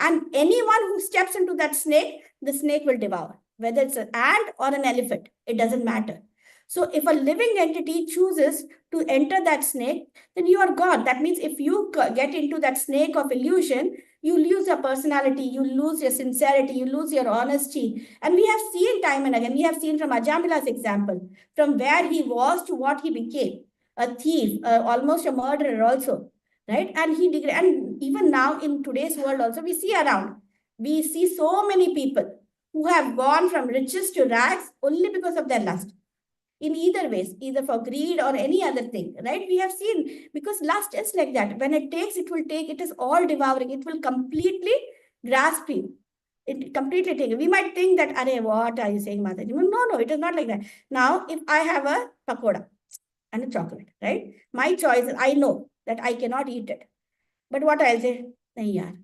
and anyone who steps into that snake, the snake will devour. Whether it's an ant or an elephant, it doesn't matter. So if a living entity chooses to enter that snake, then you are gone. That means if you get into that snake of illusion, you lose your personality, you lose your sincerity, you lose your honesty. And we have seen time and again, we have seen from Ajamila's example, from where he was to what he became, a thief, almost a murderer also, right? And and even now in today's world also, we see around, we see so many people who have gone from riches to rags only because of their lust. In either ways, either for greed or any other thing, right? We have seen, because lust is like that. When it takes, it will take, it is all devouring. It will completely grasp you. It completely take. We might think that, Arey, what are you saying, Mataji? No, it is not like that. Now, if I have a pakoda and a chocolate, right? My choice, I know that I cannot eat it. But what I'll say, nahi yaar,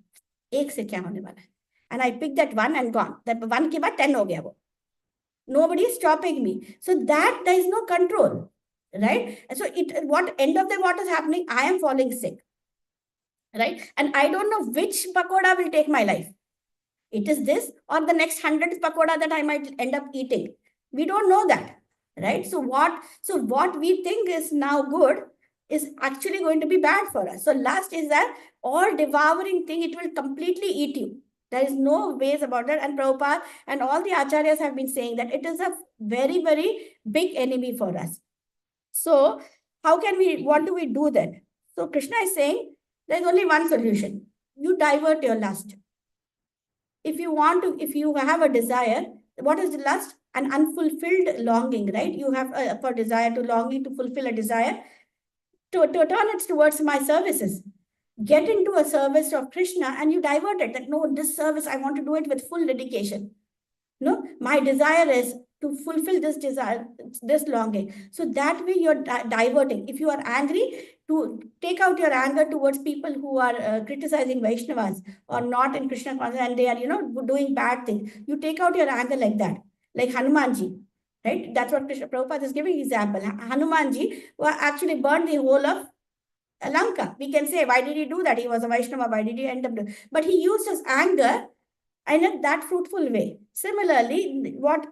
ek se kya hone wala hai? And I pick that one and gone. That one ke baad 10 ho gaya wo. Nobody is stopping me. So that there is no control, right? And so what end of the what is happening? I am falling sick, right? And I don't know which pakoda will take my life. It is this or the next 100th pakoda that I might end up eating. We don't know that, right? So what we think is now good is actually going to be bad for us. So lust is that all devouring thing. It will completely eat you. There is no ways about that. And Prabhupada and all the acharyas have been saying that it is a very, very big enemy for us. So what do we do then? So Krishna is saying there's only one solution. You divert your lust. If you have a desire, what is the lust? An unfulfilled longing, right? You have for desire to longing to fulfill a desire to turn it towards my services. Get into a service of Krishna and you divert it that no, this service, I want to do it with full dedication. No, my desire is to fulfill this desire, this longing. So that way you're diverting. If you are angry, to take out your anger towards people who are criticizing Vaishnavas or not in Krishna consciousness and they are, doing bad things. You take out your anger like that, like Hanumanji, right? That's what Krishna Prabhupada is giving example. Hanumanji actually burned the whole of Lanka. We can say, why did he do that? He was a Vaishnava. Why did he end up doing? But he used his anger in that fruitful way. Similarly, what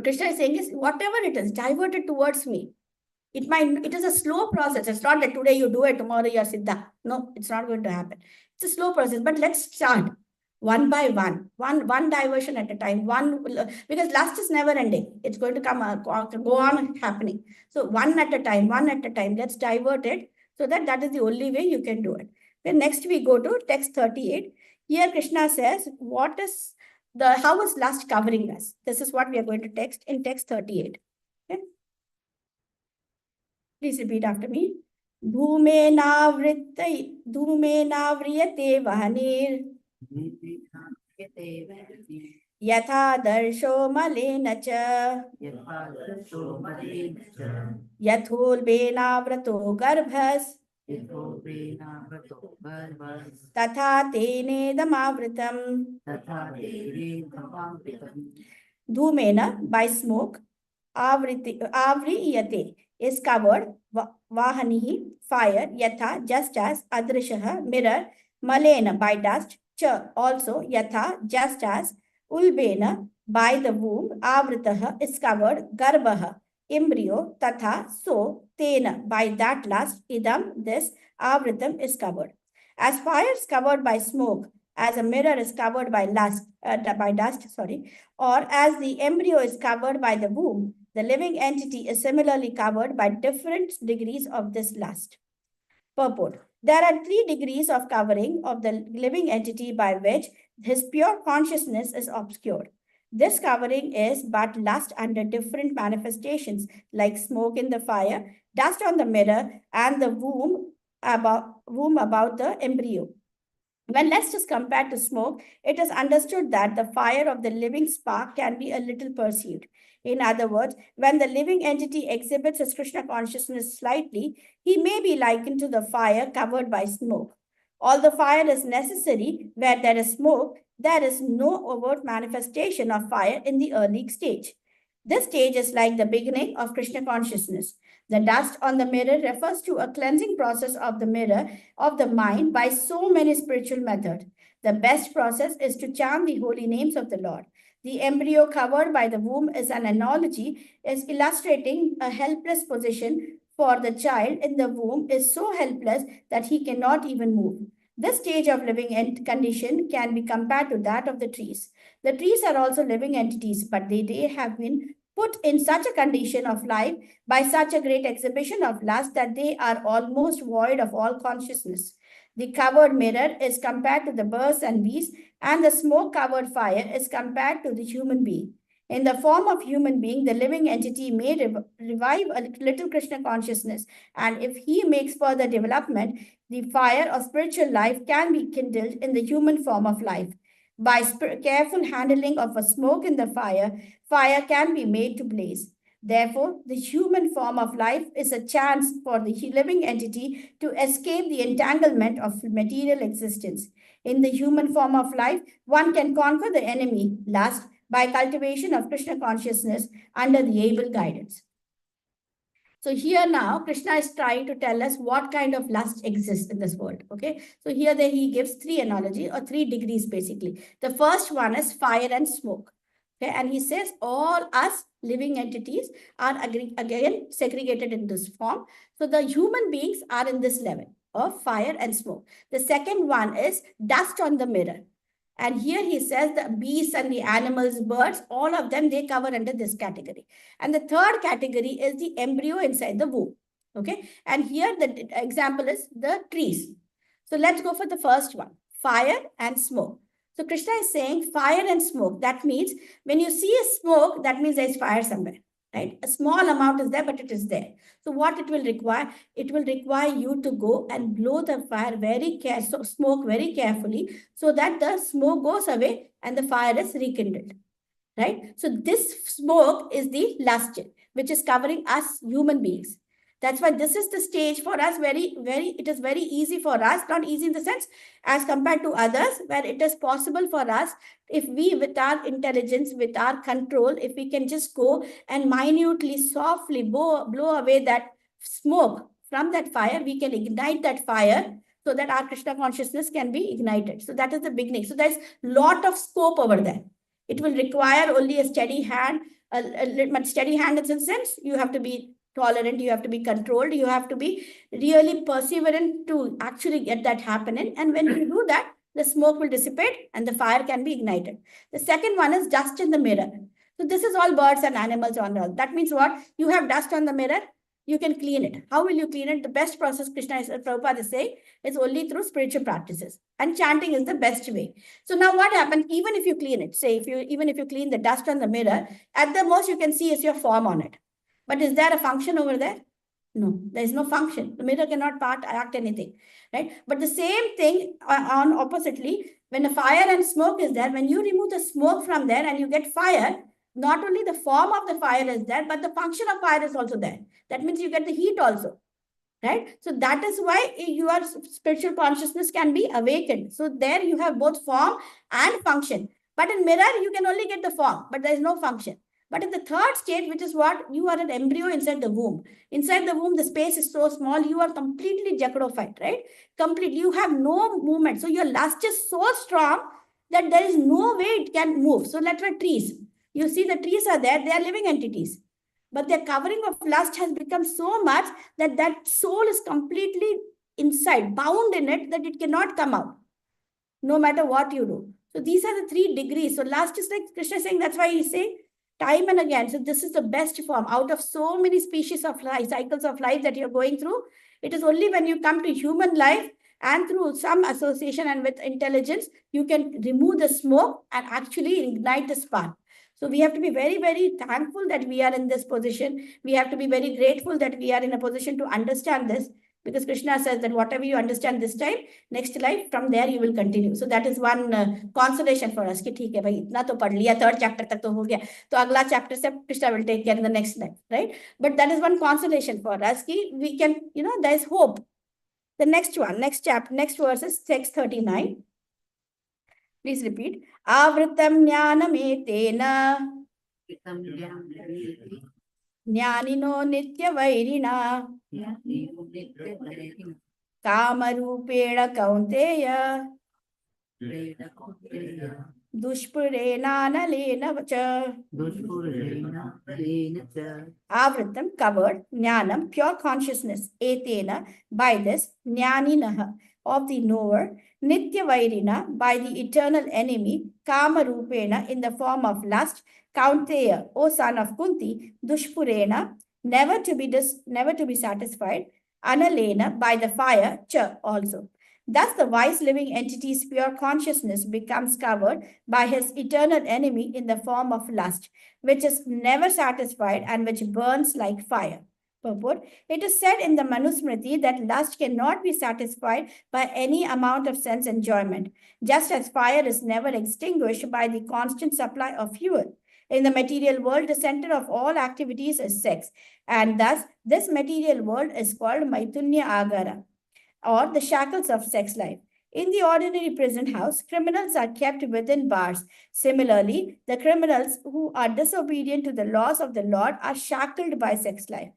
Krishna is saying is, whatever it is, divert it towards me. It is a slow process. It's not that today you do it, tomorrow you're Siddha. No, it's not going to happen. It's a slow process, but let's start one by one diversion at a time, because lust is never ending. It's going to go on happening. So one at a time, let's divert it so that is the only way you can do it. Then next we go to text 38. Here Krishna says, how is lust covering us? This is what we are going to text in text 38. Okay? Please repeat after me. Dhumenaavriyate vahanir yatha darsho malena cha yathulbenavrato garbhas tatha tenedamavritam. Dhumena, by smoke, avriyate is covered, vahanihi, fire, yatha, just as, adrishaha, mirror, malena, by dust, cha, also, yatha, just as, ulbena, by the womb, avritaha, is covered, garbaha, embryo, tatha, so, tena, by that last, idam, this, avritam is covered. As fire is covered by smoke, as a mirror is covered by dust, or as the embryo is covered by the womb, the living entity is similarly covered by different degrees of this lust. Purport. There are 3 degrees of covering of the living entity by which his pure consciousness is obscured. This covering is but lust under different manifestations, like smoke in the fire, dust on the mirror, and the womb about the embryo. When lust is compared to smoke, it is understood that the fire of the living spark can be a little perceived. In other words, when the living entity exhibits his Krishna consciousness slightly, he may be likened to the fire covered by smoke. Although fire is necessary where there is smoke, there is no overt manifestation of fire in the early stage. This stage is like the beginning of Krishna consciousness. The dust on the mirror refers to a cleansing process of the mirror of the mind by so many spiritual methods. The best process is to chant the holy names of the Lord. The embryo covered by the womb is an analogy, is illustrating a helpless position for the child in the womb is so helpless that he cannot even move. This stage of living condition can be compared to that of the trees. The trees are also living entities, but they have been put in such a condition of life by such a great exhibition of lust that they are almost void of all consciousness. The covered mirror is compared to the birds and bees, and the smoke-covered fire is compared to the human being. In the form of human being, the living entity may revive a little Krishna consciousness, and if he makes further development, the fire of spiritual life can be kindled in the human form of life. By careful handling of a smoke in the fire, fire can be made to blaze. Therefore, the human form of life is a chance for the living entity to escape the entanglement of material existence. In the human form of life, one can conquer the enemy, lust, by cultivation of Krishna consciousness under the able guidance. So here now, Krishna is trying to tell us what kind of lust exists in this world. Okay. So here he gives 3 analogies or 3 degrees basically. The first one is fire and smoke. Okay. And he says all us living entities are again segregated in this form. So the human beings are in this level of fire and smoke. The second one is dust on the mirror. And here he says the beasts and the animals, birds, all of them, they cover under this category. And the third category is the embryo inside the womb. Okay. And here the example is the trees. So let's go for the first one, fire and smoke. So Krishna is saying fire and smoke. That means when you see a smoke, that means there is fire somewhere, right? A small amount is there, but it is there. So what it will require? It will require you to go and blow the fire smoke very carefully, so that the smoke goes away and the fire is rekindled, right? So this smoke is the lust, which is covering us human beings. That's why this is the stage for us, it is very easy for us, not easy in the sense as compared to others, where it is possible for us, if we, with our intelligence, with our control, if we can just go and minutely, softly blow away that smoke from that fire, we can ignite that fire so that our Krishna consciousness can be ignited. So that is the beginning. So there's lot of scope over there. It will require only a steady hand, but steady hand in the sense you have to be tolerant, you have to be controlled, you have to be really perseverant to actually get that happening. And when you do that, the smoke will dissipate and the fire can be ignited. The second one is dust in the mirror. So this is all birds and animals on earth. That means what? You have dust on the mirror, you can clean it. How will you clean it? The best process, Prabhupada is saying, is only through spiritual practices. And chanting is the best way. So now what happens, even if you clean it, say even if you clean the dust on the mirror, at the most you can see is your form on it. But is there a function over there? No, there is no function. The mirror cannot act anything, right? But the same thing on oppositely, when the fire and smoke is there, when you remove the smoke from there and you get fire, not only the form of the fire is there, but the function of fire is also there. That means you get the heat also, right? So that is why your spiritual consciousness can be awakened. So there you have both form and function. But in mirror, you can only get the form, but there is no function. But in the third stage, which is what? You are an embryo inside the womb. Inside the womb, the space is so small, you are completely jackodified, right? Completely, you have no movement. So your lust is so strong that there is no way it can move. So let's say trees. You see the trees are there, they are living entities. But their covering of lust has become so much that that soul is completely inside, bound in it, that it cannot come out, no matter what you do. So these are the 3 degrees. So lust is like Krishna saying, that's why he's saying time and again. So this is the best form. Out of so many species of life, cycles of life that you're going through, it is only when you come to human life and through some association and with intelligence, you can remove the smoke and actually ignite the spark. So we have to be very, very thankful that we are in this position. We have to be very grateful that we are in a position to understand this, because Krishna says that whatever you understand this time, next life, from there you will continue. So that is one consolation for us. कि ठीक है भाई, इतना तो पढ़ लिया, 3rd chapter तक तो हो गया, तो अगला chapter से Krishna will take care in the next life, right? But that is one consolation for us कि we can, there is hope. The next one, next chapter, next verse is 639. Please repeat. Avritam jnanametena jnanino nitya vairina kamarupena kaunteya dushpurenanalena cha. Avritam, covered, jnanam, pure consciousness, etena, by this, jnaninaha, of the knower, nitya vairina, by the eternal enemy, kama rupena, in the form of lust, kaunteya, O son of Kunti, dushpurena, never to be satisfied, analena, by the fire, cha, also. Thus, the wise living entity's pure consciousness becomes covered by his eternal enemy in the form of lust, which is never satisfied and which burns like fire. Purport. It is said in the Manusmriti that lust cannot be satisfied by any amount of sense enjoyment, just as fire is never extinguished by the constant supply of fuel. In the material world, the center of all activities is sex, and thus this material world is called Maitunya Agara, or the shackles of sex life. In the ordinary prison house, criminals are kept within bars. Similarly, the criminals who are disobedient to the laws of the Lord are shackled by sex life.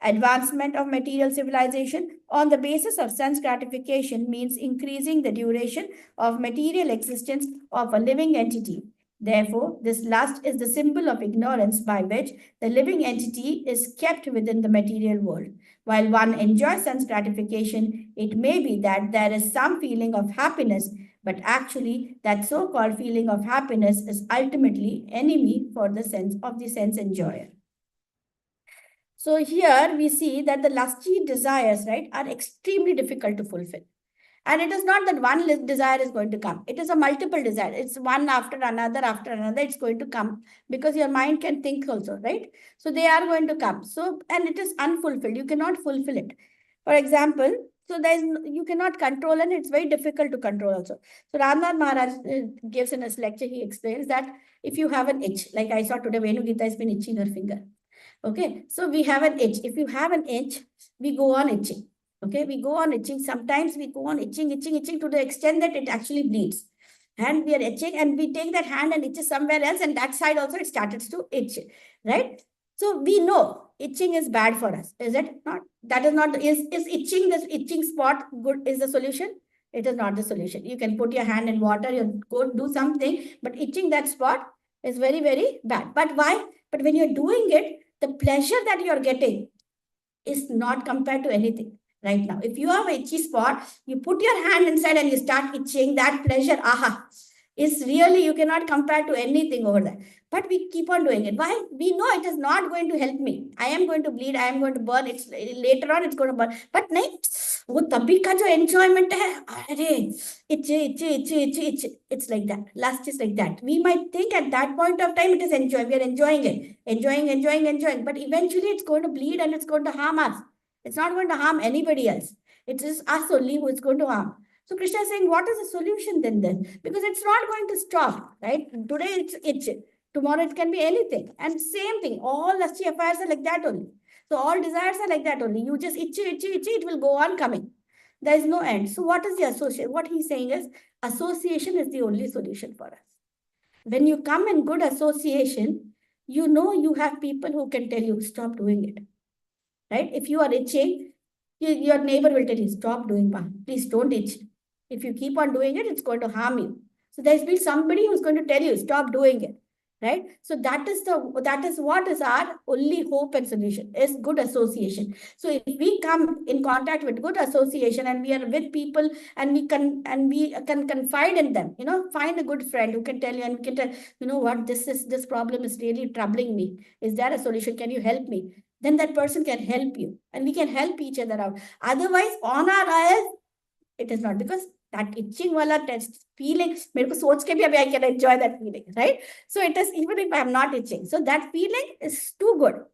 Advancement of material civilization on the basis of sense gratification means increasing the duration of material existence of a living entity. Therefore, this lust is the symbol of ignorance by which the living entity is kept within the material world. While one enjoys sense gratification, it may be that there is some feeling of happiness, but actually that so-called feeling of happiness is ultimately enemy for the sense enjoyer. So here we see that the lusty desires, right, are extremely difficult to fulfill. And it is not that one desire is going to come. It is a multiple desire. It's one after another, it's going to come, because your mind can think also, right? So they are going to come. So, and it is unfulfilled. You cannot fulfill it. For example, so you cannot control, and it's very difficult to control also. So Ramnath Maharaj gives in his lecture, he explains that if you have an itch, like I saw today, Venu Gita has been itching her finger. Okay, so we have an itch. If you have an itch, we go on itching. Okay, we go on itching. Sometimes we go on itching to the extent that it actually bleeds. And we are itching, and we take that hand and itches somewhere else, and that side also it started to itch, right? So we know itching is bad for us, is it not? That is not, is itching, this itching spot good, is the solution? It is not the solution. You can put your hand in water, you go do something, but itching that spot is very, very bad. But why? But when you're doing it, the pleasure that you're getting is not compared to anything right now. If you have an itchy spot, you put your hand inside and you start itching, that pleasure, aha, is really, you cannot compare to anything over there. But we keep on doing it. Why? We know it is not going to help me. I am going to bleed, I am going to burn. It's later on, it's going to burn. But nahi, wo tabhi ka jo enjoyment hai, it's like that. Lust is like that. We might think at that point of time it is enjoying. We are enjoying it. Enjoying. But eventually it's going to bleed and it's going to harm us. It's not going to harm anybody else. It is us only who is going to harm. So Krishna is saying, what is the solution then? Because it's not going to stop, right? Today it's itch. Tomorrow it can be anything. And same thing, all lusty affairs are like that only. So all desires are like that only. You just itch, it will go on coming. There is no end. So what is the association? What he's saying is, association is the only solution for us. When you come in good association, you know you have people who can tell you, stop doing it. Right? If you are itching, your neighbor will tell you, stop doing it. Please don't itch. If you keep on doing it, it's going to harm you. So there's been somebody who's going to tell you, stop doing it. Right? So that is what is our only hope and solution, is good association. So if we come in contact with good association and we are with people and we can confide in them, find a good friend who can tell you, and we can tell, you know what, this problem is really troubling me. Is there a solution? Can you help me? Then that person can help you and we can help each other out. Otherwise, on our eyes, it is not, because that itching wala test feeling, I can enjoy that feeling, right? So it is, even if I am not itching, so that feeling is too good,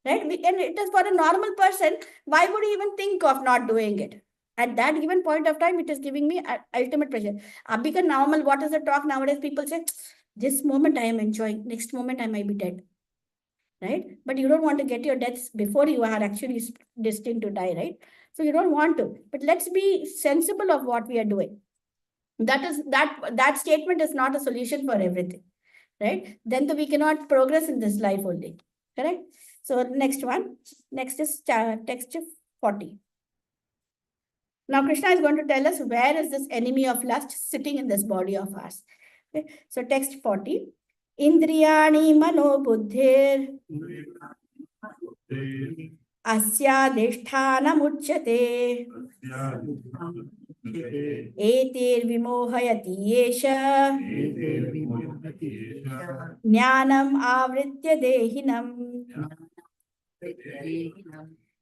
right? And it is for a normal person. Why would he even think of not doing it? At that given point of time, it is giving me ultimate pleasure. Because normal, what is the talk nowadays? People say, this moment I am enjoying, next moment I might be dead. Right? But you don't want to get your deaths before you are actually destined to die, right? So you don't want to. But let's be sensible of what we are doing. That statement is not a solution for everything, right? Then we cannot progress in this life only, correct? So next is text 40. Now Krishna is going to tell us where is this enemy of lust sitting in this body of ours. Okay? So text 40. Indriyani mano buddhir asyadhisthanamuchyate etir vimohayati yesha jnanam avritya dehinam.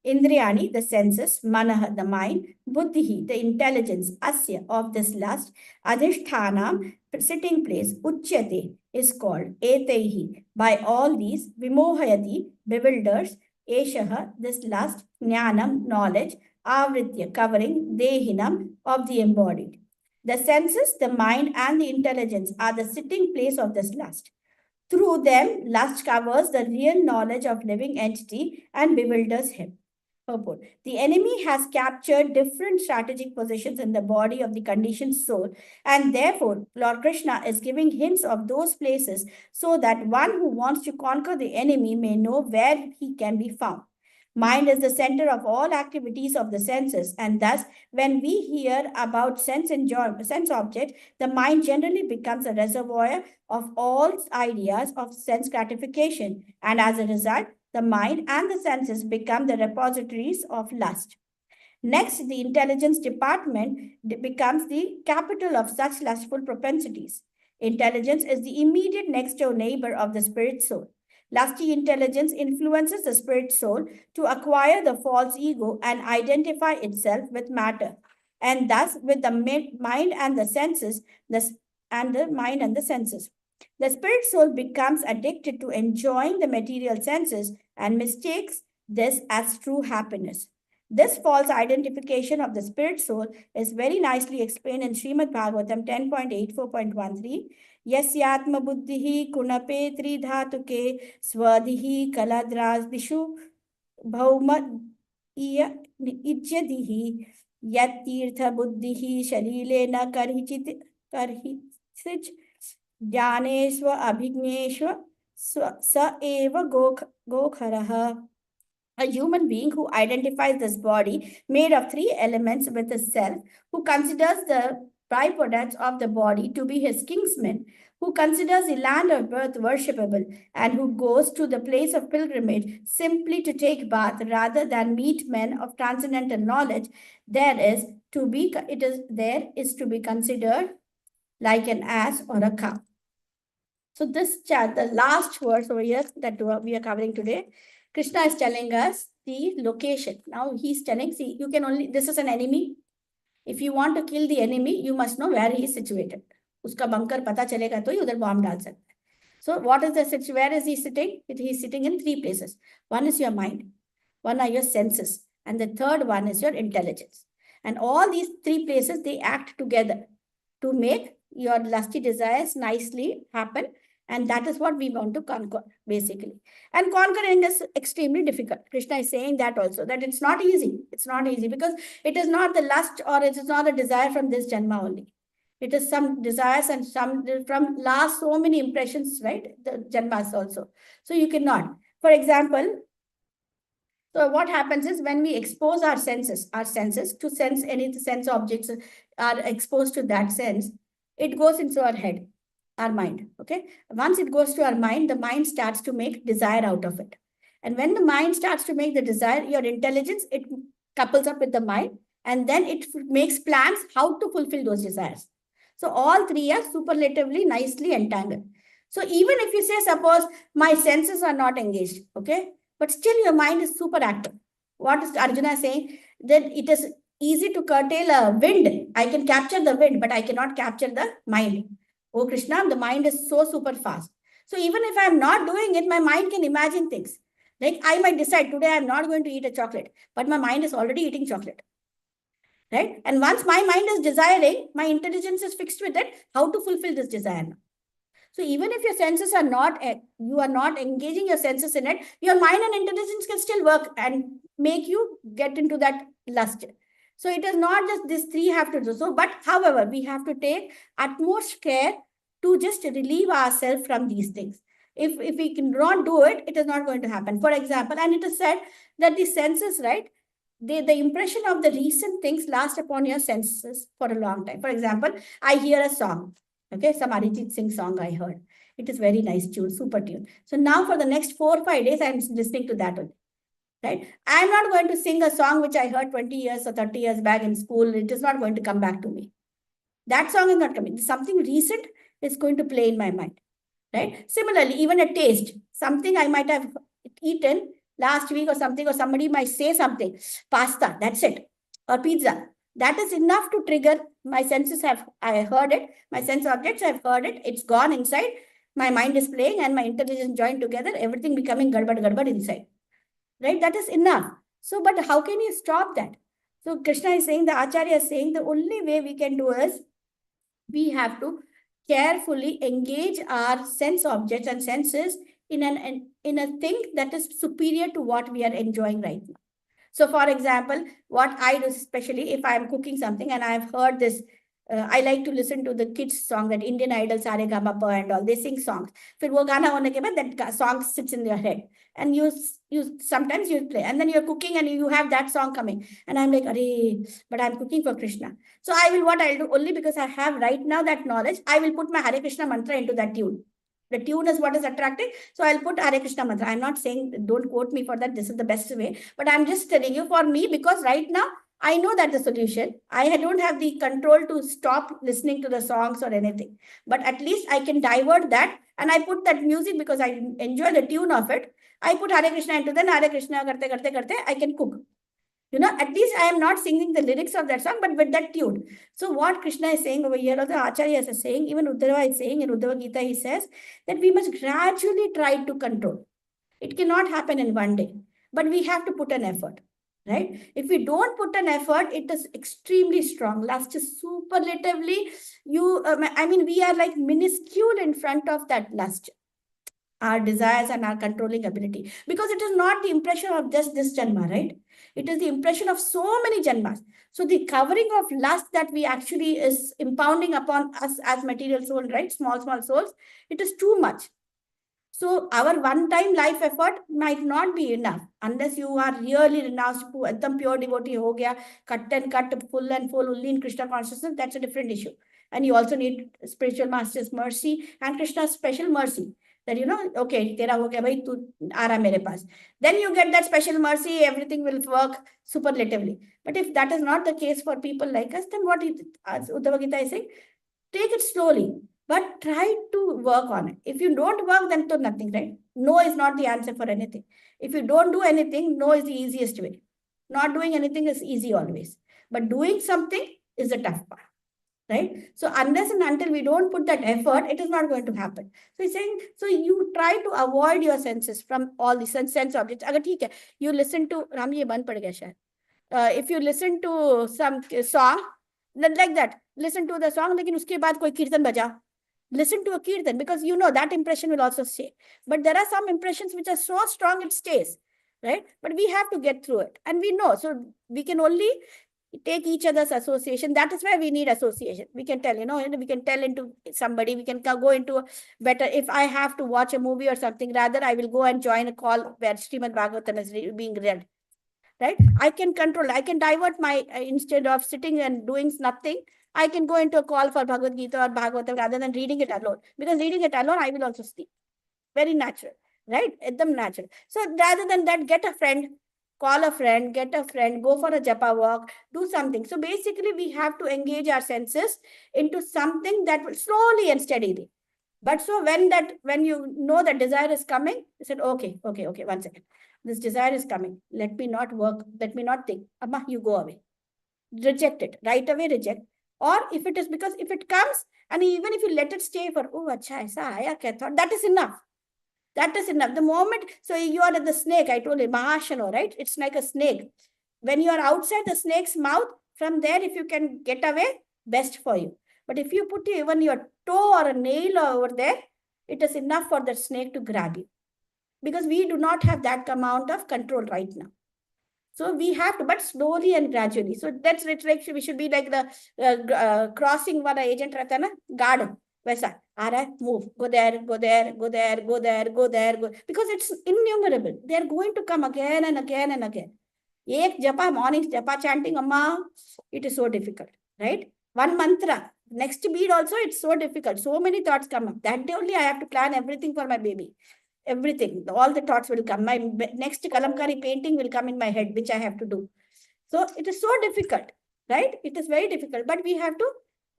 Indriyani, the senses, manah, the mind, buddhi, the intelligence, asya, of this lust, adhishthanam, sitting place, uchyate, is called, etaihi, by all these, vimohayati, bewilders, eshaha, this lust, jnanam, knowledge, avritya, covering, dehinam, of the embodied. The senses, the mind, and the intelligence are the sitting place of this lust. Through them, lust covers the real knowledge of living entity and bewilders him. The enemy has captured different strategic positions in the body of the conditioned soul, and therefore Lord Krishna is giving hints of those places so that one who wants to conquer the enemy may know where he can be found. Mind is the center of all activities of the senses, and thus when we hear about sense object, the mind generally becomes a reservoir of all ideas of sense gratification, and as a result, the mind and the senses become the repositories of lust. Next, the intelligence department becomes the capital of such lustful propensities. Intelligence is the immediate next door neighbor of the spirit soul. Lusty intelligence influences the spirit soul to acquire the false ego and identify itself with matter. and thus with the mind and the senses, the mind and the senses. The spirit soul becomes addicted to enjoying the material senses and mistakes this as true happiness. This false identification of the spirit soul is very nicely explained in Srimad Bhagavatam 10.84.13. Yasyatma buddhihi kunape tridhatuke swadhihi kaladrasdishu bhauma ijyadihi yattirtha buddhihi sharilena karhichit ज्ञानेश्व अभिज्ञेश्व स एव गोखरः. A human being who identifies this body made of three elements with the self, who considers the byproducts of the body to be his kinsmen, who considers the land of birth worshipable, and who goes to the place of pilgrimage simply to take bath rather than meet men of transcendental knowledge, there is to be considered like an ass or a cow. So this chat, the last verse over here that we are covering today, Krishna is telling us the location. Now he's telling, see, you can only, this is an enemy. If you want to kill the enemy, you must know where he is situated. Uska bunker pata chalega to hi udhar bomb dal sakta. So what is the situation? Where is he sitting? He is sitting in three places. One is your mind, one are your senses, and the third one is your intelligence. And all these three places, they act together to make your lusty desires nicely happen. And that is what we want to conquer, basically. And conquering is extremely difficult. Krishna is saying that also, that it's not easy. It's not easy because it is not the lust or it is not a desire from this Janma only. It is some desires and some from last so many impressions, right? The Janmas also. So you cannot. For example, so what happens is when we expose our senses to sense any sense objects are exposed to that sense, it goes into our head. Our mind, okay? Once it goes to our mind, the mind starts to make desire out of it. And when the mind starts to make the desire, your intelligence, it couples up with the mind, and then it makes plans how to fulfill those desires. So all three are superlatively nicely entangled. So even if you say, suppose my senses are not engaged, okay? But still your mind is super active. What is Arjuna saying? That it is easy to curtail a wind. I can capture the wind, but I cannot capture the mind. Oh Krishna, the mind is so super fast. So even if I'm not doing it, my mind can imagine things. Like I might decide today I'm not going to eat a chocolate, but my mind is already eating chocolate. Right? And once my mind is desiring, my intelligence is fixed with it, how to fulfill this desire now. So even if your senses are not, you are not engaging your senses in it, your mind and intelligence can still work and make you get into that lust. So it is not just these three have to do so, but however, we have to take utmost care to just relieve ourselves from these things. If we cannot do it, it is not going to happen. For example, and it is said that the senses, right, the impression of the recent things last upon your senses for a long time. For example, I hear a song, okay, some Arijit Singh song I heard. It is very nice tune, super tune. So now for the next 4 or 5 days, I'm listening to that one. Right? I'm not going to sing a song which I heard 20 years or 30 years back in school. It is not going to come back to me. That song is not coming. Something recent is going to play in my mind. Right? Similarly, even a taste, something I might have eaten last week or something, or somebody might say something, pasta, that's it, or pizza. That is enough to trigger my senses I heard it, my sense objects have heard it, it's gone inside, my mind is playing and my intelligence joined together, everything becoming gadbad inside. Right? That is enough. So, but how can you stop that? So Krishna is saying, the Acharya is saying, the only way we can do is we have to carefully engage our sense objects and senses in a thing that is superior to what we are enjoying right now. So for example, what I do, especially if I'm cooking something and I've heard this, I like to listen to the kids song, that Indian Idol, Sare Gama Pa and all, they sing songs. Fir wo gana hone ke baad, that song sits in your head. And you sometimes you play, and then you're cooking and you have that song coming. And I'm like, but I'm cooking for Krishna. So what I'll do, only because I have right now that knowledge, I will put my Hare Krishna mantra into that tune. The tune is what is attractive. So I'll put Hare Krishna mantra. I'm not saying, don't quote me for that, this is the best way. But I'm just telling you, for me, because right now, I know that the solution. I don't have the control to stop listening to the songs or anything. But at least I can divert that. And I put that music because I enjoy the tune of it. I put Hare Krishna into, then Hare Krishna karte, I can cook. At least I am not singing the lyrics of that song, but with that tune. So what Krishna is saying over here, or the Acharya is saying, even Uddhava is saying in Uddhava Gita, he says that we must gradually try to control. It cannot happen in one day, but we have to put an effort, right? If we don't put an effort, it is extremely strong. Lust is superlatively, we are like minuscule in front of that lust, our desires and our controlling ability, because it is not the impression of just this janma, right? It is the impression of so many janmas. So the covering of lust that we actually is impounding upon us as material soul, right? Small souls, it is too much. So our one-time life effort might not be enough unless you are really renounced, pure devotee ho gaya, cut and cut, full and full, only in Krishna consciousness. That's a different issue. And you also need spiritual master's mercy and Krishna's special mercy. That okay, tera ho gaya bhai, tu aa raha mere paas. Then you get that special mercy, everything will work superlatively. But if that is not the case for people like us, then what as Uddhava Gita is saying, take it slowly, but try to work on it. If you don't work, then to nothing, right? No is not the answer for anything. If you don't do anything, no is the easiest way. Not doing anything is easy always. But doing something is the tough part, right? So unless and until we don't put that effort, it is not going to happen. So he's saying, so you try to avoid your senses from all the sense objects. Agar theek hai, you listen to, Ram ye band pad gaya shayad. If you listen to some song, like that, listen to the song, lekin uske baad koi kirtan baja. Listen to a kirtan, because that impression will also stay. But there are some impressions which are so strong it stays, right? But we have to get through it. And we know, so we can only take each other's association. That is why we need association. We can tell, we can tell into somebody, we can go into a better, if I have to watch a movie or something, rather I will go and join a call where Srimad Bhagavatam is being read. Right? I can control, I can divert my, instead of sitting and doing nothing, I can go into a call for Bhagavad Gita or Bhagavatam rather than reading it alone. Because reading it alone, I will also sleep. Very natural, right? Ekdam natural. So rather than that, get a friend, call a friend, get a friend, go for a japa walk, do something. So basically, we have to engage our senses into something that will slowly and steadily. But so when you know that desire is coming, you said, okay, 1 second. This desire is coming. Let me not work. Let me not think. Amma, you go away. Reject it. Right away, reject. Or if it is, because if it comes, and even if you let it stay for, oh, acha, aisa aaya kya thought, that is enough. That is enough. The moment, so you are at the snake, I told you, Mahashano, right? It's like a snake. When you are outside the snake's mouth, from there, if you can get away, best for you. But if you put even your toe or a nail over there, it is enough for the snake to grab you. Because we do not have that amount of control right now. So we have to, but slowly and gradually. So that's like, we should be like the crossing one agent, garden. Vaisa, move, go there, go there, go there, go there, go there, go. Because it's innumerable. They are going to come again and again and again. Ek japa, morning japa chanting, amma, it is so difficult, right? One mantra, next beat also, it's so difficult. So many thoughts come up. That day only I have to plan everything for my baby. Everything, all the thoughts will come. My next kalamkari painting will come in my head, which I have to do. So it is so difficult, right? It is very difficult, but we have to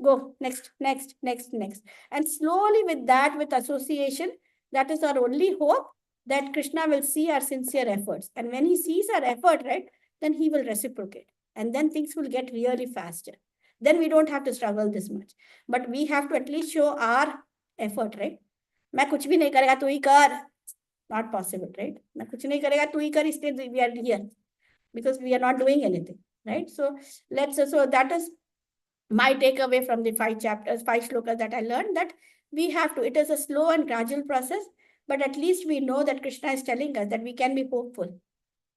go next. And slowly with that, with association, that is our only hope, that Krishna will see our sincere efforts. And when he sees our effort, right, then he will reciprocate. And then things will get really faster. Then we don't have to struggle this much. But we have to at least show our effort, right? मैं कुछ भी नहीं करेगा, तू ही कर. Not possible, right? मैं कुछ नहीं करेगा, तू ही कर, इसलिए we are here. Because we are not doing anything, right? So so that is my takeaway from the 5 shlokas that I learned, that we have to, it is a slow and gradual process, but at least we know that Krishna is telling us that we can be hopeful,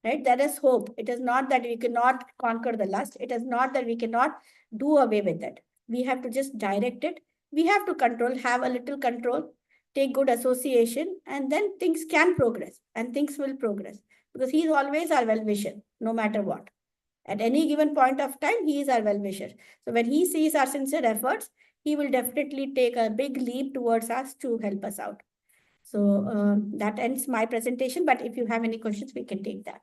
right? There is hope. It is not that we cannot conquer the lust. It is not that we cannot do away with it. We have to just direct it. We have to control, have a little control, take good association, and then things can progress and things will progress, because he is always our well-wisher, no matter what. At any given point of time, he is our well-wisher. So when he sees our sincere efforts, he will definitely take a big leap towards us to help us out. So that ends my presentation, but if you have any questions, we can take that.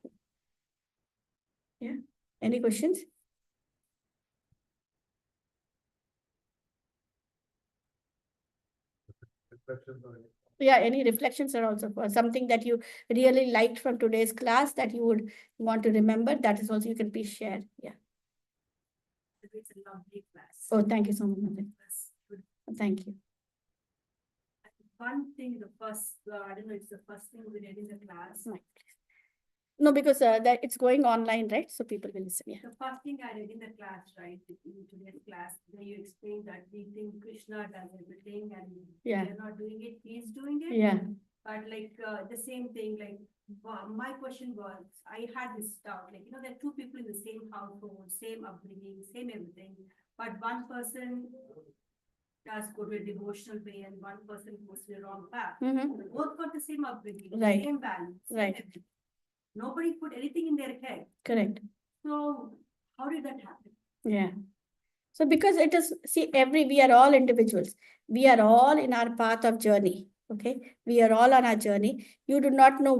Yeah, any questions? Yeah, any reflections are also for something that you really liked from today's class that you would want to remember. That is also you can please share. Yeah. It's a lovely class. Oh, thank you so much, Mother. Thank you. One thing, the first, I don't know, it's the first thing we did in the class. Right. No, because that it's going online, right? So people will listen. Yeah. The first thing I read in the class, right, in today's class, where you explained that we think Krishna does everything and Yeah. we're not doing it, he's doing it. Yeah. But like the same thing, like my question was, I had this doubt, like, there are two people in the same household, same upbringing, same everything, but one person does go to a devotional way and one person goes to the wrong path. Mm-hmm. Both got the same upbringing, Right. same values, same Right. everything. Nobody put anything in their head. Correct. So how did that happen? Yeah. So because it is, see, we are all individuals. We are all in our path of journey. Okay. We are all on our journey. You do not know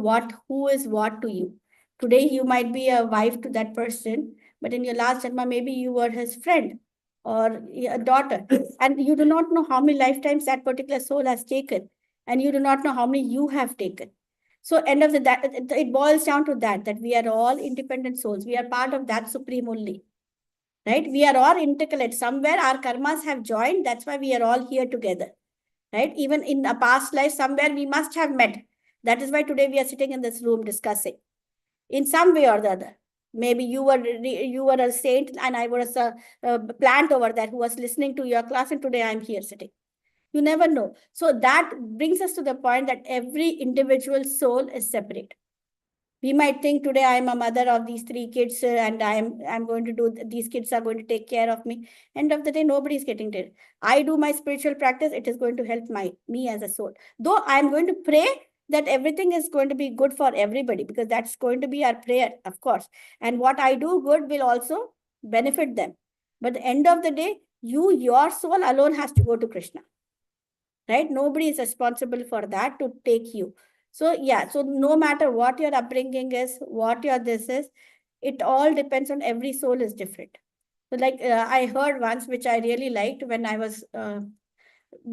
who is what to you. Today, you might be a wife to that person, but in your last janma, maybe you were his friend or a daughter. And you do not know how many lifetimes that particular soul has taken. And you do not know how many you have taken. So end of that, it boils down to that we are all independent souls. We are part of that supreme only. Right? We are all interconnected. Somewhere our karmas have joined. That's why we are all here together. Right? Even in a past life, somewhere we must have met. That is why today we are sitting in this room discussing. In some way or the other. Maybe you were a saint and I was a plant over there who was listening to your class, and today I'm here sitting. You never know. So that brings us to the point that every individual soul is separate. We might think today I'm a mother of these 3 kids and I'm going to do, these kids are going to take care of me. End of the day, nobody is getting it. I do my spiritual practice. It is going to help me as a soul. Though I'm going to pray that everything is going to be good for everybody, because that's going to be our prayer, of course. And what I do good will also benefit them. But at the end of the day, your soul alone has to go to Krishna. Right? Nobody is responsible for that to take you. So yeah, so no matter what your upbringing is, what your this is, it all depends on every soul is different. So like I heard once, which I really liked when I was,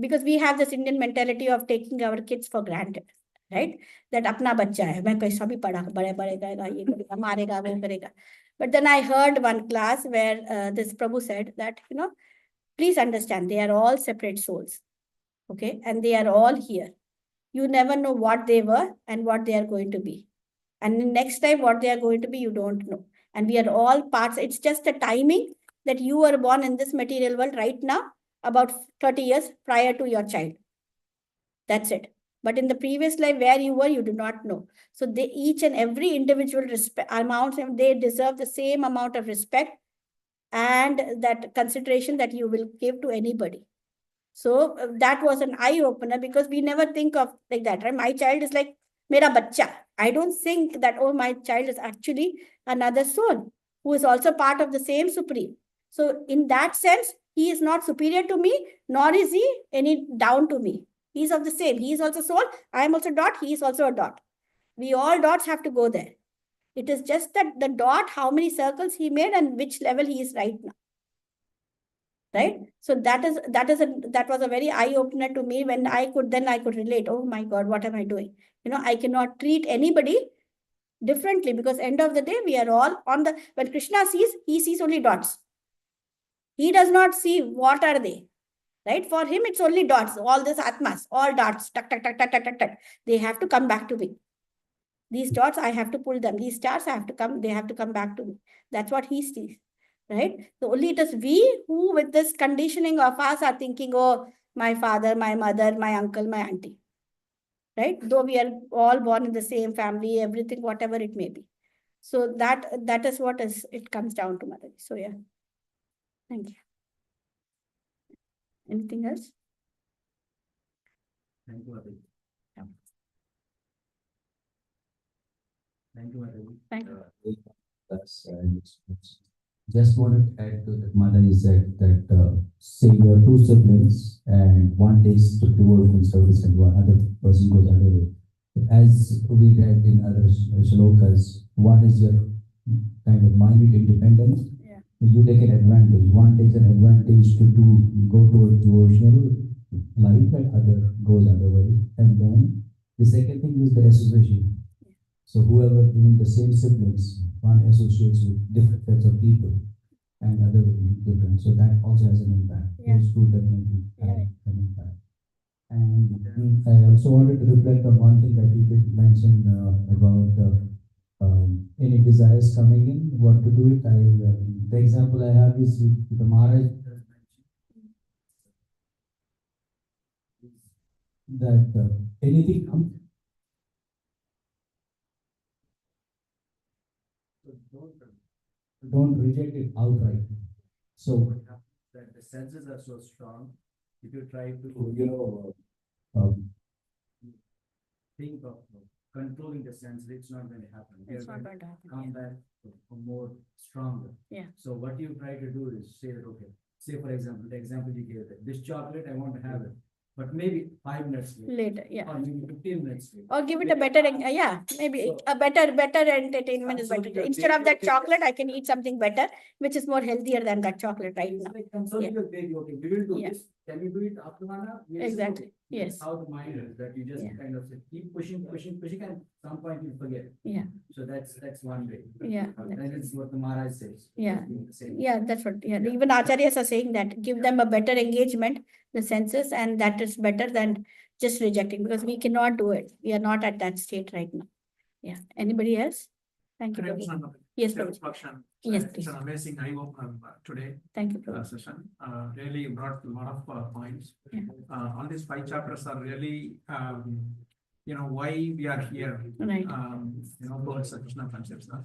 because we have this Indian mentality of taking our kids for granted, right? That apna bachcha hai, main kaisa bhi padha, bade karega, ye karega, marega, wo karega. But then I heard one class where this Prabhu said that, please understand, they are all separate souls. Okay, and they are all here. You never know what they were and what they are going to be. And the next time what they are going to be, you don't know. And we are all parts. It's just the timing that you were born in this material world right now, about 30 years prior to your child. That's it. But in the previous life where you were, you do not know. So they each and every individual amount, they deserve the same amount of respect and that consideration that you will give to anybody. So that was an eye opener, because we never think of like that, right? My child is like mera bachcha. I don't think that, oh, my child is actually another soul who is also part of the same supreme. So in that sense, he is not superior to me, nor is he any down to me. He's of the same. He is also soul. I am also dot. He is also a dot. We all dots have to go there. It is just that the dot, how many circles he made and which level he is right now. Right? So that was a very eye opener to me when I could relate. Oh my God, what am I doing? I cannot treat anybody differently, because end of the day, we are all when Krishna sees, he sees only dots. He does not see what are they, right? For him, it's only dots, all this atmas, all dots, tuck, tuck, tuck, tuck, tuck, tuck, tuck. They have to come back to me. These dots, I have to pull them. These stars, they have to come back to me. That's what he sees. Right? So only it is we who, with this conditioning of us, are thinking, oh, my father, my mother, my uncle, my auntie. Right? Though we are all born in the same family, everything, whatever it may be. So that is what it comes down to, Mother. So yeah. Thank you. Anything else? Thank you, Mother. Yeah. Thank you, Mother. Thank you. Just wanted to add to that, Mother is that say you have 2 siblings and one takes to devotional service and one other person goes other way. As we read in other shlokas, one is your kind of minute independence. Yeah. You take an advantage. One takes an advantage to go to a devotional life and other goes otherwise. And then the second thing is the association. So whoever in the same siblings, one associates with different sets of people and other different. So that also has an impact. Yeah. Those two definitely have Yeah. an impact. And I also wanted to reflect on one thing that you did mention about any desires coming in, what to do it. The example I have is with the Maharaj that anything comes. Don't reject it outright. So That the senses are so strong, if you try to, think of controlling the senses, it's not going to happen. It's They're not going to going to happen. come back more stronger. Yeah. So what you try to do is say that, okay, say for example, the example you gave, that this chocolate, I want to have it, but maybe 5 minutes later, Later, yeah. or maybe 15 minutes later. Or give it a better, yeah, maybe So- a better entertainment is So better. you're Instead of that taking- chocolate, I can eat something better, which is more healthier than that chocolate right now. So Yeah. you're saying, okay, we will do Yeah. this, can you do it after 1 hour? Yes, Exactly. okay. Yes. That's how the mind is, that you just Yeah. kind of say, keep pushing, and some point you forget. Yeah. So that's one way. Yeah. That is what the Maharaj says. Yeah. The same. Yeah, that's what, yeah, even acharyas are saying that, give them a better engagement, the senses, and that is better than just rejecting, because we cannot do it. We are not at that state right now. Yeah, anybody else? Thank you. Prabhu. Yes, Prabhu. Satisfaction. Yes, It's please. an amazing eye opener today Thank you, Prabhu. session. Really brought a lot of points. Yeah. All these 5 chapters are really, why we are here. Right. Towards the Krishna consciousness.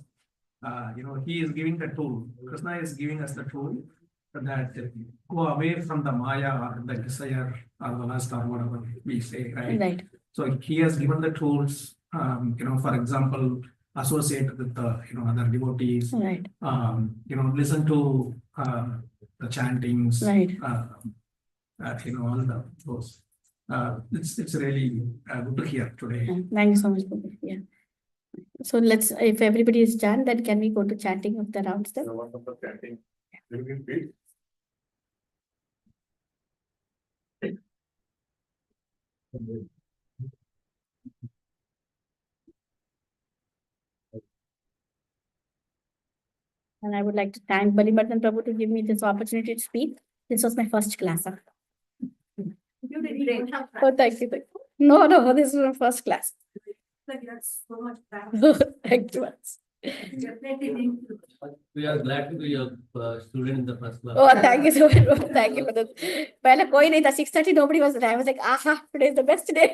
He is giving the tool. Krishna is giving us the tool that go away from the Maya or the desire or the lust or whatever we say, right? Right. So he has given the tools, for example, associate with the, other devotees, Right. listen to the chantings, Right. all those. It's really good to hear today. Yeah, thank you so much, Prabhu. Yeah. So let's, if everybody is done, then can we go to chanting of the round step? Chanting. Will you repeat? And I would like to thank Balibardan Prabhu to give me this opportunity to speak. This was my first class. Huh? You did great. Oh, thank you. No, this was my first class. Like, that's so much practice. Thank you. Definitely need to- We are glad to be your student in the first class. Oh, thank you so much. Thank you for this. Well, koi nahi tha, 6:30, nobody was there. I was like, aha, today is the best day.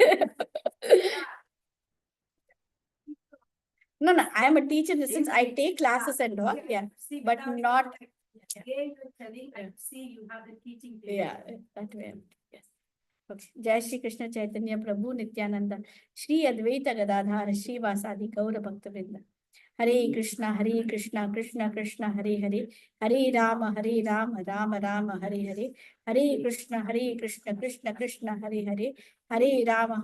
No, I am a teacher in the sense I take classes and all, yeah, See, but without- not, Again, you're telling, I see you have the teaching. yeah, that way, yes. Okay. Jai Shri Krishna Chaitanya Prabhu Nityananda Shri Advaita Gadadhara Shri Vasadi Gaura Bhakta Vrinda. Hare Krishna, Krishna Krishna, Hare Hare, Hare Rama, Rama Rama, Hare Hare, Hare Krishna, Krishna Krishna, Hare Hare, Hare Rama,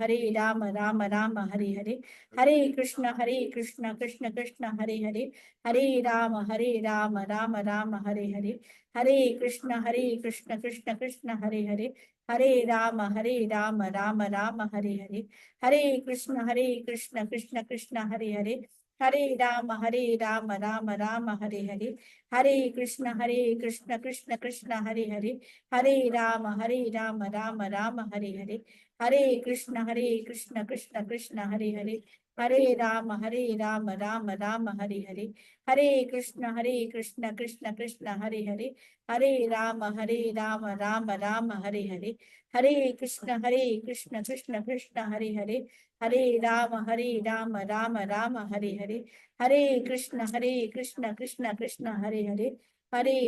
Rama Rama, Hare Hare, Hare Krishna, Krishna Krishna, Hare Hare, Hare Rama, Rama Rama, Hare Hare, Hare Krishna, Krishna Hare Hare, Hare Rama, Rama Rama, Hare Hare, Hare Krishna, Krishna Hare Hare, Hare Rama, Rama Rama, Hare Hare, Hare Krishna, Krishna Hare Hare, Hare Rama, Rama Rama, Hare Hare, Hare Krishna, Krishna Hare Hare, Hare Rama, Rama Rama, Hare Hare, Hare Krishna, Krishna Hare Hare, Hare Rama, Rama Rama, Hare Hare, Hare Krishna, Krishna Hare Hare, Hare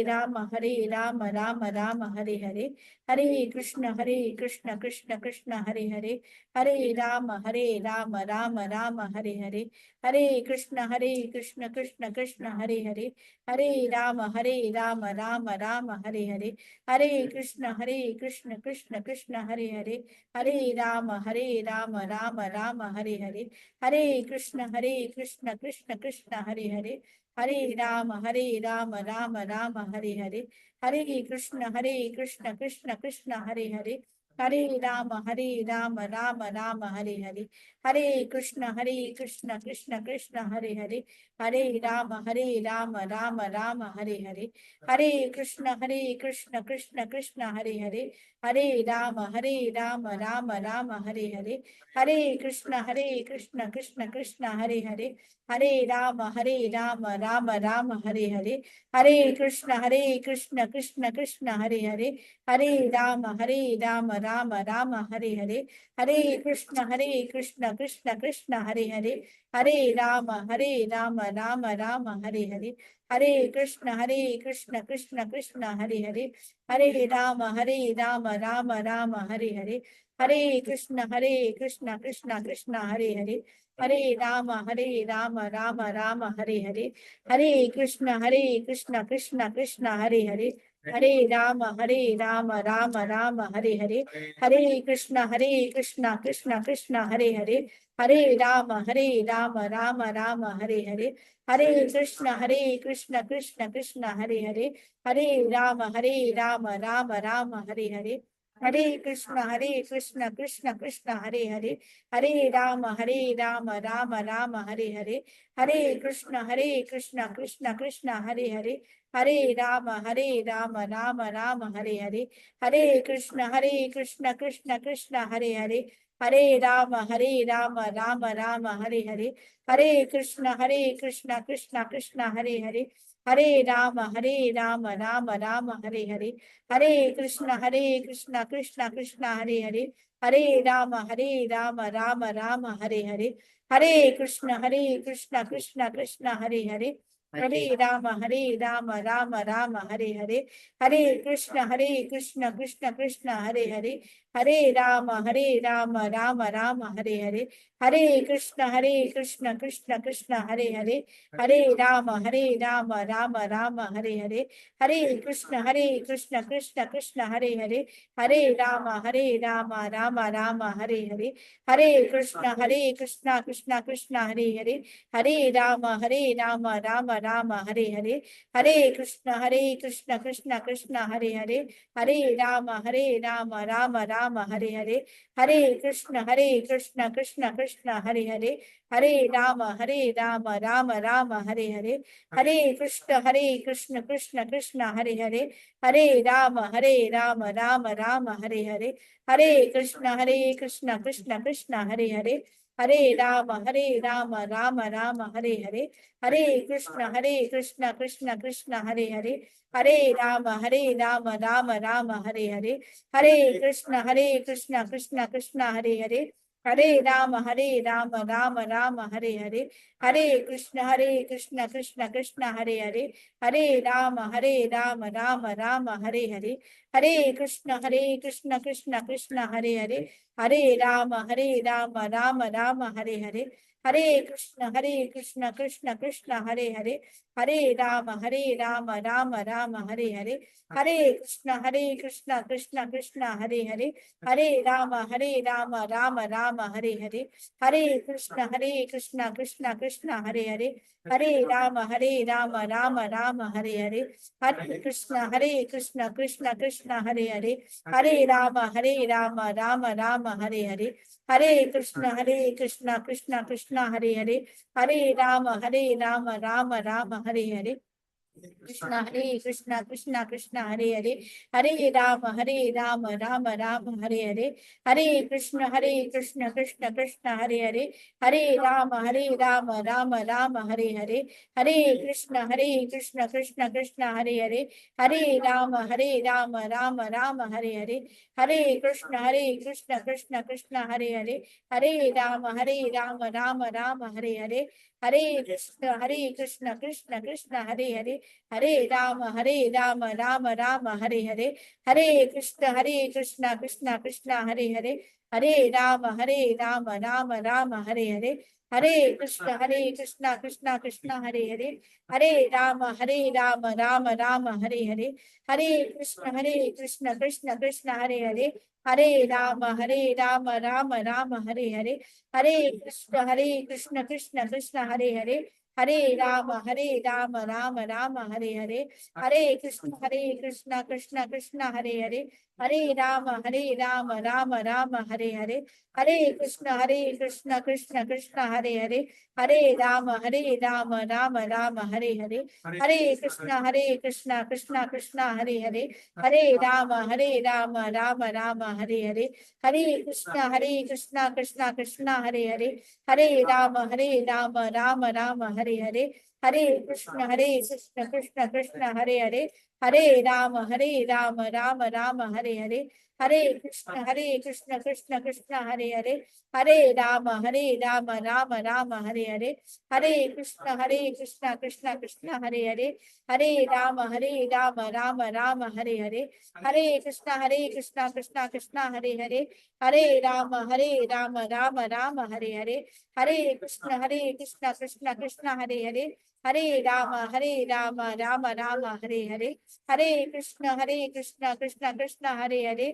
Rama, Rama Rama, Hare Hare, Hare Krishna, Krishna Hare Hare, Hare Rama, Rama Rama, Hare Hare, Hare Krishna, Krishna Hare Hare, Hare Rama, Rama Rama, Hare Hare, Hare Krishna, Krishna Hare Hare, Hare Rama, Rama Rama, Hare Hare, Hare Krishna, Krishna Hare Hare, Hare Rama, Rama Rama, Hare Hare, Hare Krishna, Krishna Hare Hare, Hare Rama, Rama Rama, Hare Hare, Hare Krishna, Krishna Hare Hare, Hare Rama, Rama Rama, Hare Hare. Hare Krishna, Krishna Krishna, Hare Hare. Hare Rama, Rama Rama, Hare Hare. Hare Krishna, Krishna Krishna, Hare Hare. Hare Rama, Rama Rama, Hare Hare. Hare Krishna, Krishna Krishna, Hare Hare. Hare Rama, Rama Rama, Hare Hare. Hare Krishna, Krishna Krishna, Hare Hare. Hare Rama, Rama Rama, Hare Hare. Hare Krishna, Krishna Krishna, Hare Hare. Hare Rama, Rama Rama, Hare Hare. Hare Krishna, Krishna Krishna, Hare Hare. Hare Rama, Rama Rama, Hare Hare. Hare Krishna, Krishna Krishna, Hare Hare. Hare Rama, Rama Rama, Hare Hare. Hare Krishna, Krishna Krishna, Hare Hare. Hare Rama, Rama Rama, Hare Hare. Hare Krishna, Krishna Krishna, Hare Hare. Hare Rama, Rama Rama, Hare Hare. Hare Krishna, Krishna Krishna, Hare Hare. Hare Rama, Rama Rama, Hare Hare. Hare Krishna, Krishna Hare Hare. Hare Rama, Rama Rama, Hare Hare. Hare Krishna, Krishna Hare Hare. Hare Rama, Rama Rama, Hare Hare. Hare Krishna, Krishna Hare Hare. Hare Rama, Rama Rama, Hare Hare. Hare Krishna, Krishna Hare Hare. Hare Rama, Rama Rama, Hare Hare. Hare Krishna, Krishna Hare Hare. Hare Rama, Rama Rama, Hare Hare. Hare Krishna, Krishna Hare Hare. Hare Rama, Rama Rama, Hare Hare. Hare Krishna, Krishna Hare Hare. Hare Rama, Rama Rama, Hare Hare. Hare Krishna, Krishna Hare Hare. Hare Rama, Rama Rama, Hare Hare. Hare Krishna, Krishna Hare Hare. Hare Rama, Rama Rama, Hare Hare. Hare Krishna, Krishna Hare Hare. Hare Rama, Rama Rama, Hare Hare. Hare Krishna, Krishna Hare Hare. Hare Rama, Rama Rama, Hare Hare. Hare Krishna, Krishna Hare Hare. Hare Rama, Rama Rama, Hare Hare. Hare Krishna, Krishna Hare Hare. Hare Rama, Rama Rama, Hare Hare. Hare Krishna, Krishna Hare Hare. Hare Rama, Rama Rama, Hare Hare. Hare Krishna, Krishna Hare Hare. Hare Rama, Rama Rama, Hare Hare. Hare Krishna, Krishna Hare Hare. Hare Rama, Rama Rama, Hare Hare. Hare Krishna, Krishna Hare Hare. Hare Rama, Rama Rama, Hare Hare. Hare Krishna, Krishna Hare Hare. Hare Rama, Rama Rama, Hare Hare. Hare Krishna, Krishna Hare Hare. Hare Rama, Rama Rama, Hare Hare. Hare Krishna, Krishna Hare Hare. Hare Rama, Rama Rama, Hare Hare. Hare Krishna, Krishna Hare Hare. Hare Rama, Rama Rama, Hare Hare. Hare Krishna, Krishna Hare Hare. Hare Rama, Rama Rama, Hare Hare. Hare Krishna, Krishna Hare Hare. Hare Rama, Rama Rama, Hare Hare. Krishna, Krishna Hare Hare. Hare Rama, Rama Rama, Hare Hare. Hare Krishna, Krishna Hare Hare. Hare Rama, Rama Rama, Hare Hare. Hare Krishna, Krishna Hare Hare. Hare Rama, Rama Rama, Hare Hare. Hare Krishna, Krishna Hare Hare. Hare Rama, Rama Rama, Hare Hare. Hare Krishna, Krishna Hare Hare. Hare Rama, Rama Rama, Hare Hare. Hare Krishna, Krishna Hare Hare. Hare Rama, Rama Rama, Hare Hare. Hare Krishna, Krishna Hare Hare. Hare Rama, Rama Rama, Hare Hare. Hare Krishna, Krishna Hare Hare. Hare Rama, Rama Rama, Hare Hare. Hare Krishna, Krishna Hare Hare. Hare Rama, Rama Rama, Hare Krishna, Krishna Krishna, Hare Rama, Rama Rama, Hare Krishna, Krishna Krishna, Hare Rama, Rama, Hare Krishna, Krishna Krishna, Hare Rama, Rama, Hare Krishna, Krishna Krishna, Hare Rama, Rama, Hare Krishna, Krishna Krishna, Hare Rama, Rama, Hare Krishna, Krishna Krishna, Hare Rama, Rama, Hare Krishna, Krishna Krishna, Hare Rama, Rama, Hare Krishna, Krishna Krishna, Hare Rama, Rama, Hare Krishna, Krishna Krishna, Hare Rama, Rama, Hare Krishna, Krishna Krishna, Hare Rama, Rama, Hare Krishna, Krishna Krishna, Hare Rama, Rama, Hare Krishna, Krishna Krishna, Hare Rama, Rama, Hare Krishna, Krishna Krishna, Hare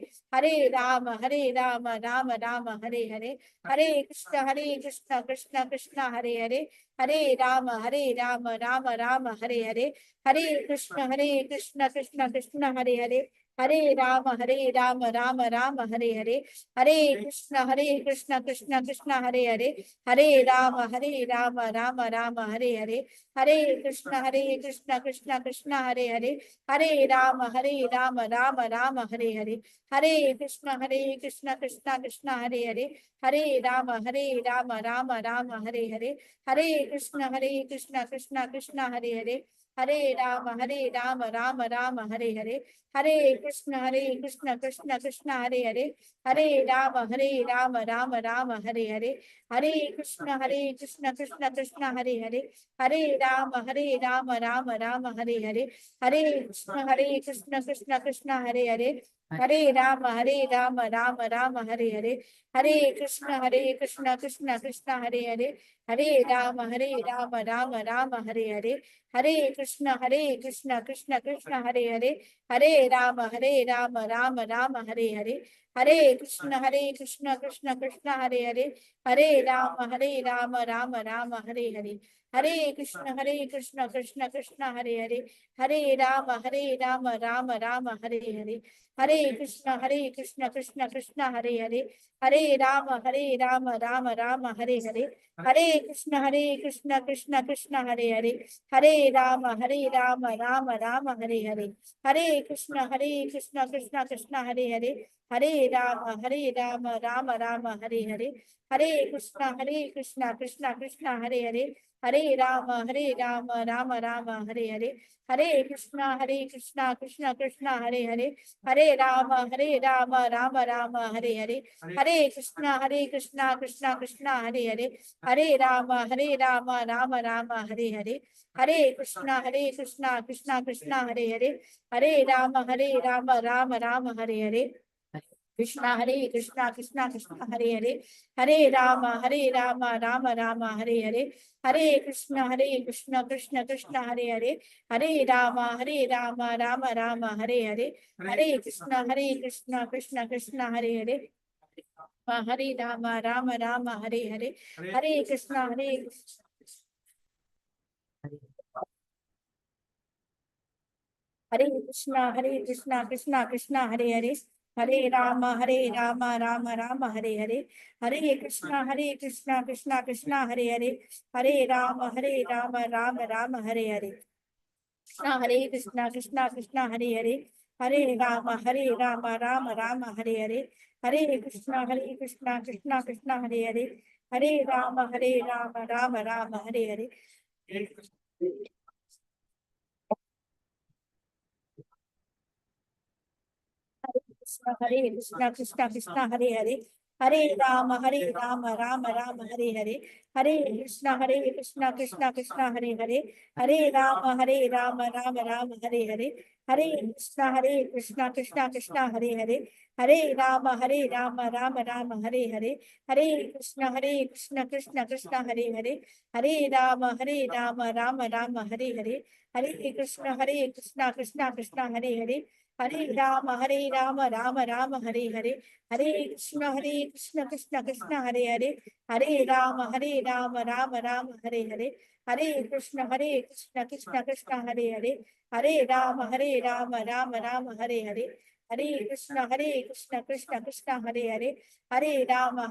Rama, Rama, Hare Krishna, Krishna Krishna, Hare Rama, Rama, Hare Krishna, Krishna Hare Rama, Rama, Hare Krishna, Krishna Hare Rama, Rama, Hare Krishna, Krishna Hare Rama, Rama, Hare Krishna, Krishna Hare Rama, Rama, Hare Krishna, Krishna Hare Rama, Rama, Hare Krishna, Krishna Hare Rama, Rama, Hare Krishna, Krishna Hare Rama, Rama, Hare Krishna, Krishna Hare Rama, Rama, Hare Krishna, Krishna Hare Rama, Rama, Hare Krishna, Krishna Hare Rama, Rama, Hare Krishna, Krishna Hare Rama, Rama, Hare Krishna, Krishna Hare Rama, Rama, Hare Krishna, Krishna Hare Rama, Rama, Hare Krishna, Krishna Hare Rama, Rama, Hare Krishna, Krishna Hare Rama, Rama, Hare Krishna, Krishna Hare Rama, Rama, Krishna, Krishna Hare Rama, Rama, Hare Krishna, Krishna Hare Rama, Rama, Hare Krishna, Krishna Hare Rama, Rama, Hare Krishna, Krishna Hare Rama, Rama, Hare Krishna, Krishna Hare Rama, Rama, Krishna, Hare Rama, Rama, Hare Krishna, Krishna Hare Rama, Rama, Krishna, Hare Rama, Rama, Hare Krishna, Krishna Hare Rama, Rama, Hare Krishna, Krishna Hare Rama, Rama, Hare Krishna, Krishna Hare Rama, Rama, Hare Krishna, Krishna Hare Rama, Rama, Hare Krishna, Krishna Hare Rama, Rama, Hare Krishna, Krishna Krishna, Hare Hare, Hare Rama, Rama Rama, Hare Hare. Hare Krishna, Krishna Krishna, Hare Hare, Hare Rama,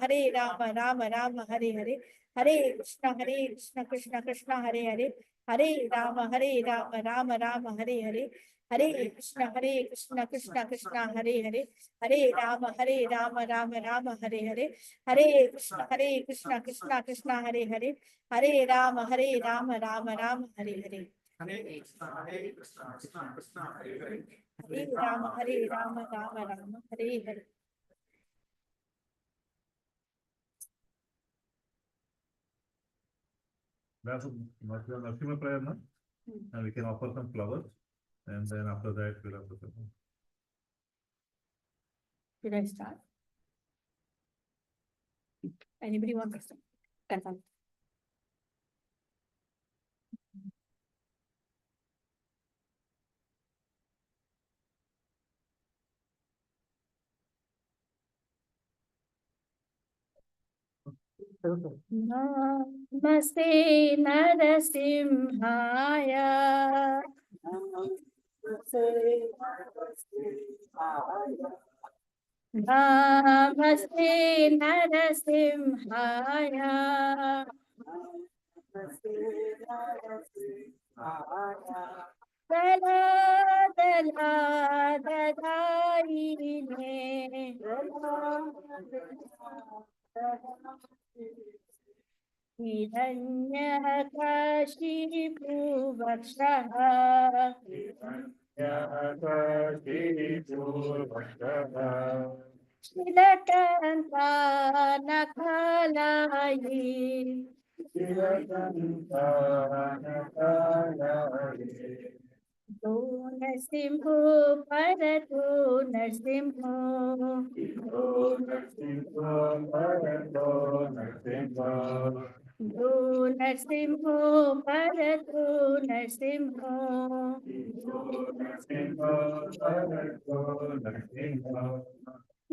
Rama Rama, Hare Hare. Hare Krishna, Krishna Krishna, Hare Hare, Hare Rama, Rama Rama, Hare Hare. Hare Krishna, Krishna Krishna, Hare Hare, Hare Rama, Rama Rama, Hare Hare. Hare Krishna, Krishna Krishna, Hare Hare, Hare Rama, Rama Rama, Hare Hare. Hare Krishna, Krishna Krishna, Hare Hare. Hare Rama, Rama Rama, Hare Hare. That's Narasimha prayer, no? And we can offer some flowers, and then after that we'll have to. Should I start? Anybody want to start? Confirm. Namaste Narasimhaya. Namaste Narasimhaya. Dala dala dadaine. Hiranyakashipu vakshaha. Shilakanta nakalayi. Do Narsimho Paratu Narsimho. Do Narsimho Paratu Narsimho.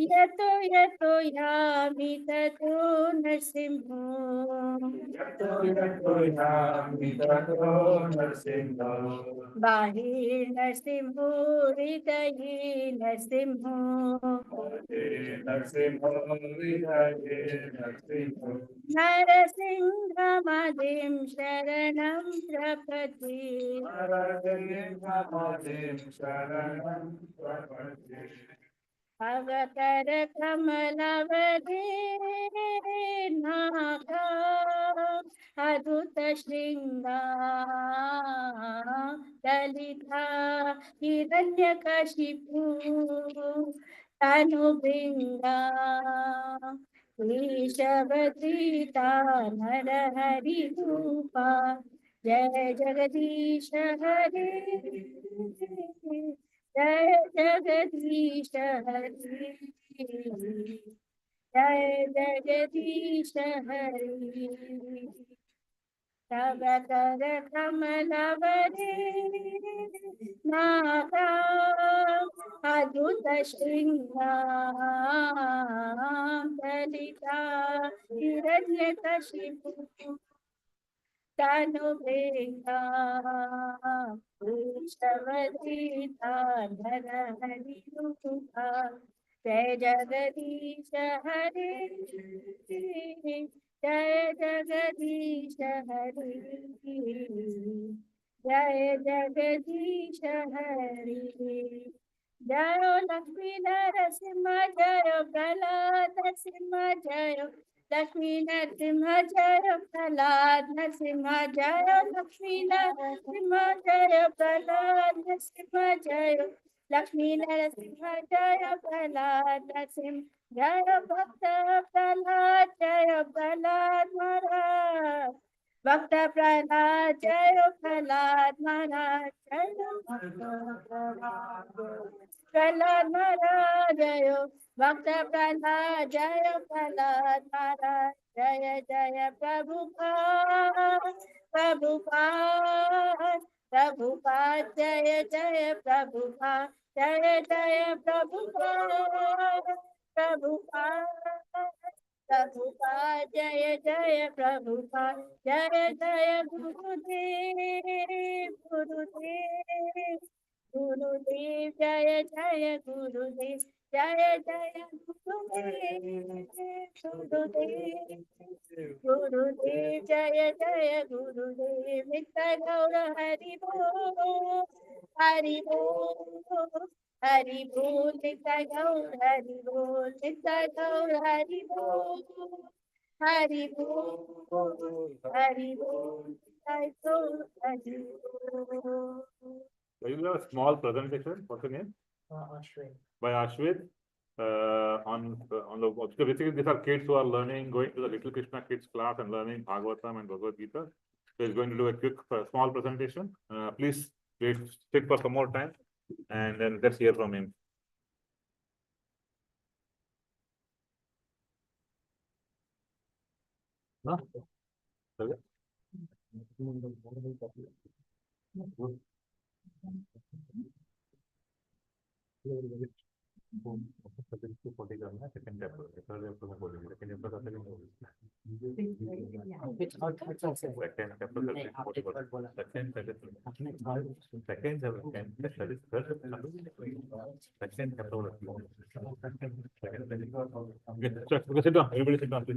Yato yato yami tato Narsimho. Bahir Narsimho Hridayi Narsimho. Narasinghamadhim Sharanam Prapati. Avatar Kamalavadi Naka Aduta Shringa Dalita Hiranyakashipu Tanubringa Ishavadita Narahari Rupa Jai Jagadish Hari Jai Jagadish Hari Jai Jagadish Hari Tavatar Kamalavadi Naka Aduta Shringa Dalita Hiranyakashipu Tanubringa Ishavadita Narahari Rupa Jai Jagadish Hari Jai Jagadish Hari Jai Jagadish Hari Jayo Lakshmi Narasimha Jayo Prahlad Narasimha Jayo Lakshmi Narasimha Jayo Prahlad Narasimha Jayo Lakshmi Narasimha Jayo Prahlad Narasimha Jayo Lakshmi Narasimha Jayo Prahlad Narasimha Jayo Bhakta Prahlad Jayo Prahlad Maharaj Bhakta Prahlad Jayo Prahlad Maharaj Jayo Bhakta Prahlad Maharaj Jayo Bhakta Prahlad Jayo Prahlad Maharaj Jaya Jaya Prabhupada Prabhupada Prabhupada Jaya Jaya Prabhupada Jaya Jaya Prabhupada Prabhupada Prabhupada, Jaya Jaya Prabhupada, Jaya Jaya Gurudev, Gurudev, Gurudev, Jaya Jaya Gurudev, Jaya Jaya Gurudev, Gurudev, Gurudev, Jaya Jaya Gurudev, Nitya Gaura Hari Bol, Hari Bol. Hari Bol, Nitya Gaur, Hari Bol, Nitya Gaur, Hari Bol, Hari Bol, Hari Bol, Nitya Gaur, Hari Bol. So you have a small presentation. What's your name? By Ashwin. On the so basically these are kids who are learning, going to the Little Krishna Kids class and learning Bhagavatam and Bhagavad Gita. So he's going to do a quick small presentation. Please wait, sit for some more time, and then let's hear from him. No? Okay. Sit down, everybody sit down, please.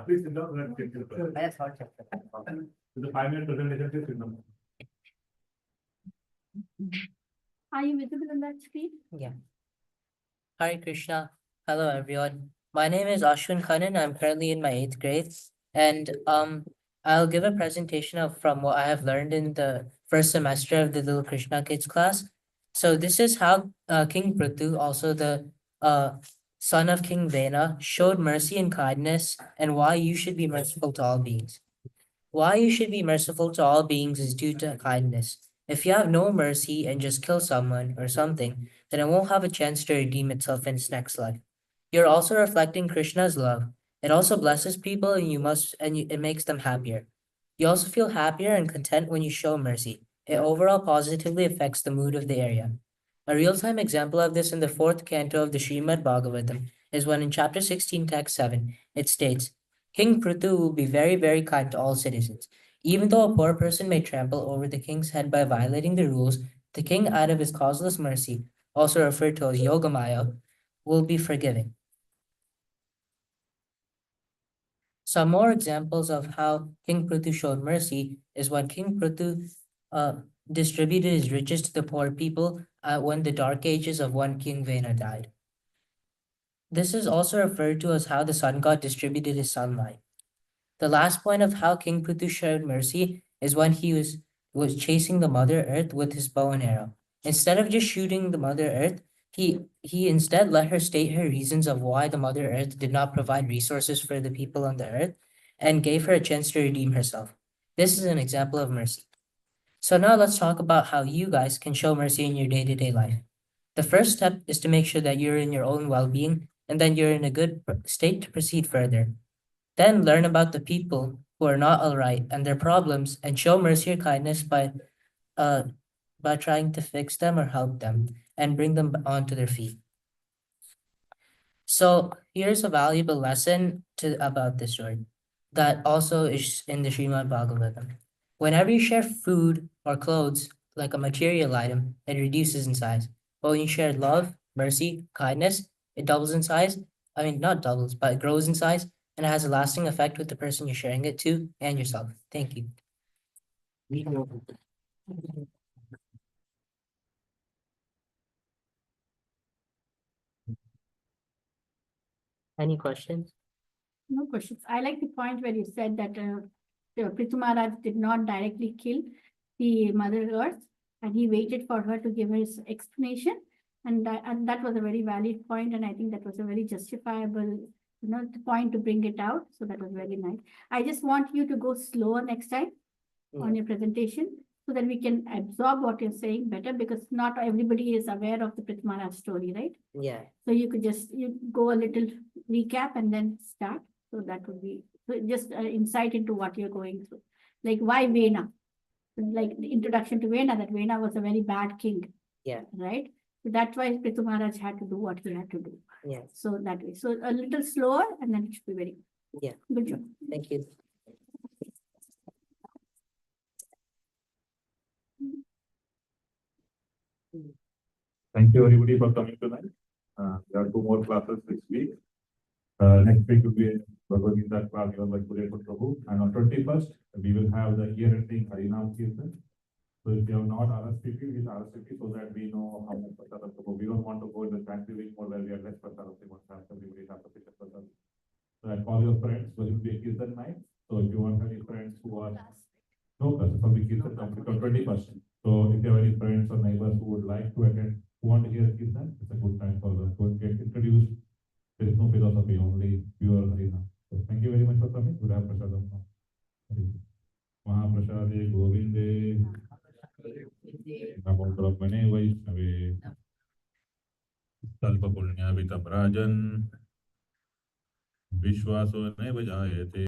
Please sit down. The 5-minute presentation, please sit down. Are you visible on that screen? Yeah. Hare Krishna. Hello, everyone. My name is Ashwin Khannan. I'm currently in my 8th grade, and I'll give a presentation of from what I have learned in the first semester of the Little Krishna Kids class. So this is how King Prithu, also the son of King Vena, showed mercy and kindness, and why you should be merciful to all beings. Why you should be merciful to all beings is due to kindness. If you have no mercy and just kill someone or something, then it won't have a chance to redeem itself in its next life. You're also reflecting Krishna's love. It also blesses people, and it makes them happier. You also feel happier and content when you show mercy. It overall positively affects the mood of the area. A real-time example of this in the 4th canto of the Srimad Bhagavatam is when in chapter 16, text 7, it states, King Prithu will be very, very kind to all citizens. Even though a poor person may trample over the king's head by violating the rules, the king, out of his causeless mercy, also referred to as Yogamaya, will be forgiving. Some more examples of how King Prithu showed mercy is when King Prithu distributed his riches to the poor people when the dark ages of one King Vena died. This is also referred to as how the sun god distributed his sunlight. The last point of how King Prithu showed mercy is when he was chasing the Mother Earth with his bow and arrow. Instead of just shooting the Mother Earth, he instead let her state her reasons of why the Mother Earth did not provide resources for the people on the earth and gave her a chance to redeem herself. This is an example of mercy. So now let's talk about how you guys can show mercy in your day-to-day life. The first step is to make sure that you're in your own well-being and then you're in a good state to proceed further. Then learn about the people who are not all right and their problems and show mercy or kindness by trying to fix them or help them and bring them onto their feet. So here's a valuable lesson about this word that also is in the Srimad Bhagavatam. Whenever you share food or clothes, like a material item, it reduces in size. But when you share love, mercy, kindness, it doubles in size. I mean, not doubles, but it grows in size, and it has a lasting effect with the person you're sharing it to and yourself. Thank you. Any questions? No questions. I like the point where you said that Prithu Maharaj did not directly kill the Mother Earth, and he waited for her to give his explanation. And that was a very valid point, and I think that was a very justifiable, point to bring it out. So that was very nice. I just want you to go slower next time on your presentation, so that we can absorb what you're saying better, because not everybody is aware of the Prithu Maharaj story, right? Yeah. So you could you go a little recap and then start. So that would be so just insight into what you're going through. Like why Vena? Like the introduction to Vena, that Vena was a very bad king. Yeah. Right? So that's why Prithu Maharaj had to do what he had to do. Yes. So that way. So a little slower and then it should be very good. Yeah. Good job. Thank you. Thank you everybody for coming tonight. There are 2 more classes this week. Next week will be Bhagavad Gita class given by Pureshwar Prabhu. And on 21st, we will have the year-ending Harinam Kirtan. So if you have not RSVP, please RSVP so that we know how much prasad to go. We don't want to go in the Thanksgiving mode where we have less prasad. We want to have everybody have sufficient prasad. So I call your friends, so it will be a Kirtan night. So if you want any friends who are no classes, so we Kirtan complete on 21st. So if you have any friends or neighbors who would like to attend, who want to hear Kirtan, it's a good time for them to get introduced. There is no philosophy, only pure Harinam. So thank you very much for coming. Good afternoon. Mahaprasade Govinde. Namo Brahmane Vaishnave. Kalpa Punya Vitam Rajan. Vishwaso Neva Jayate.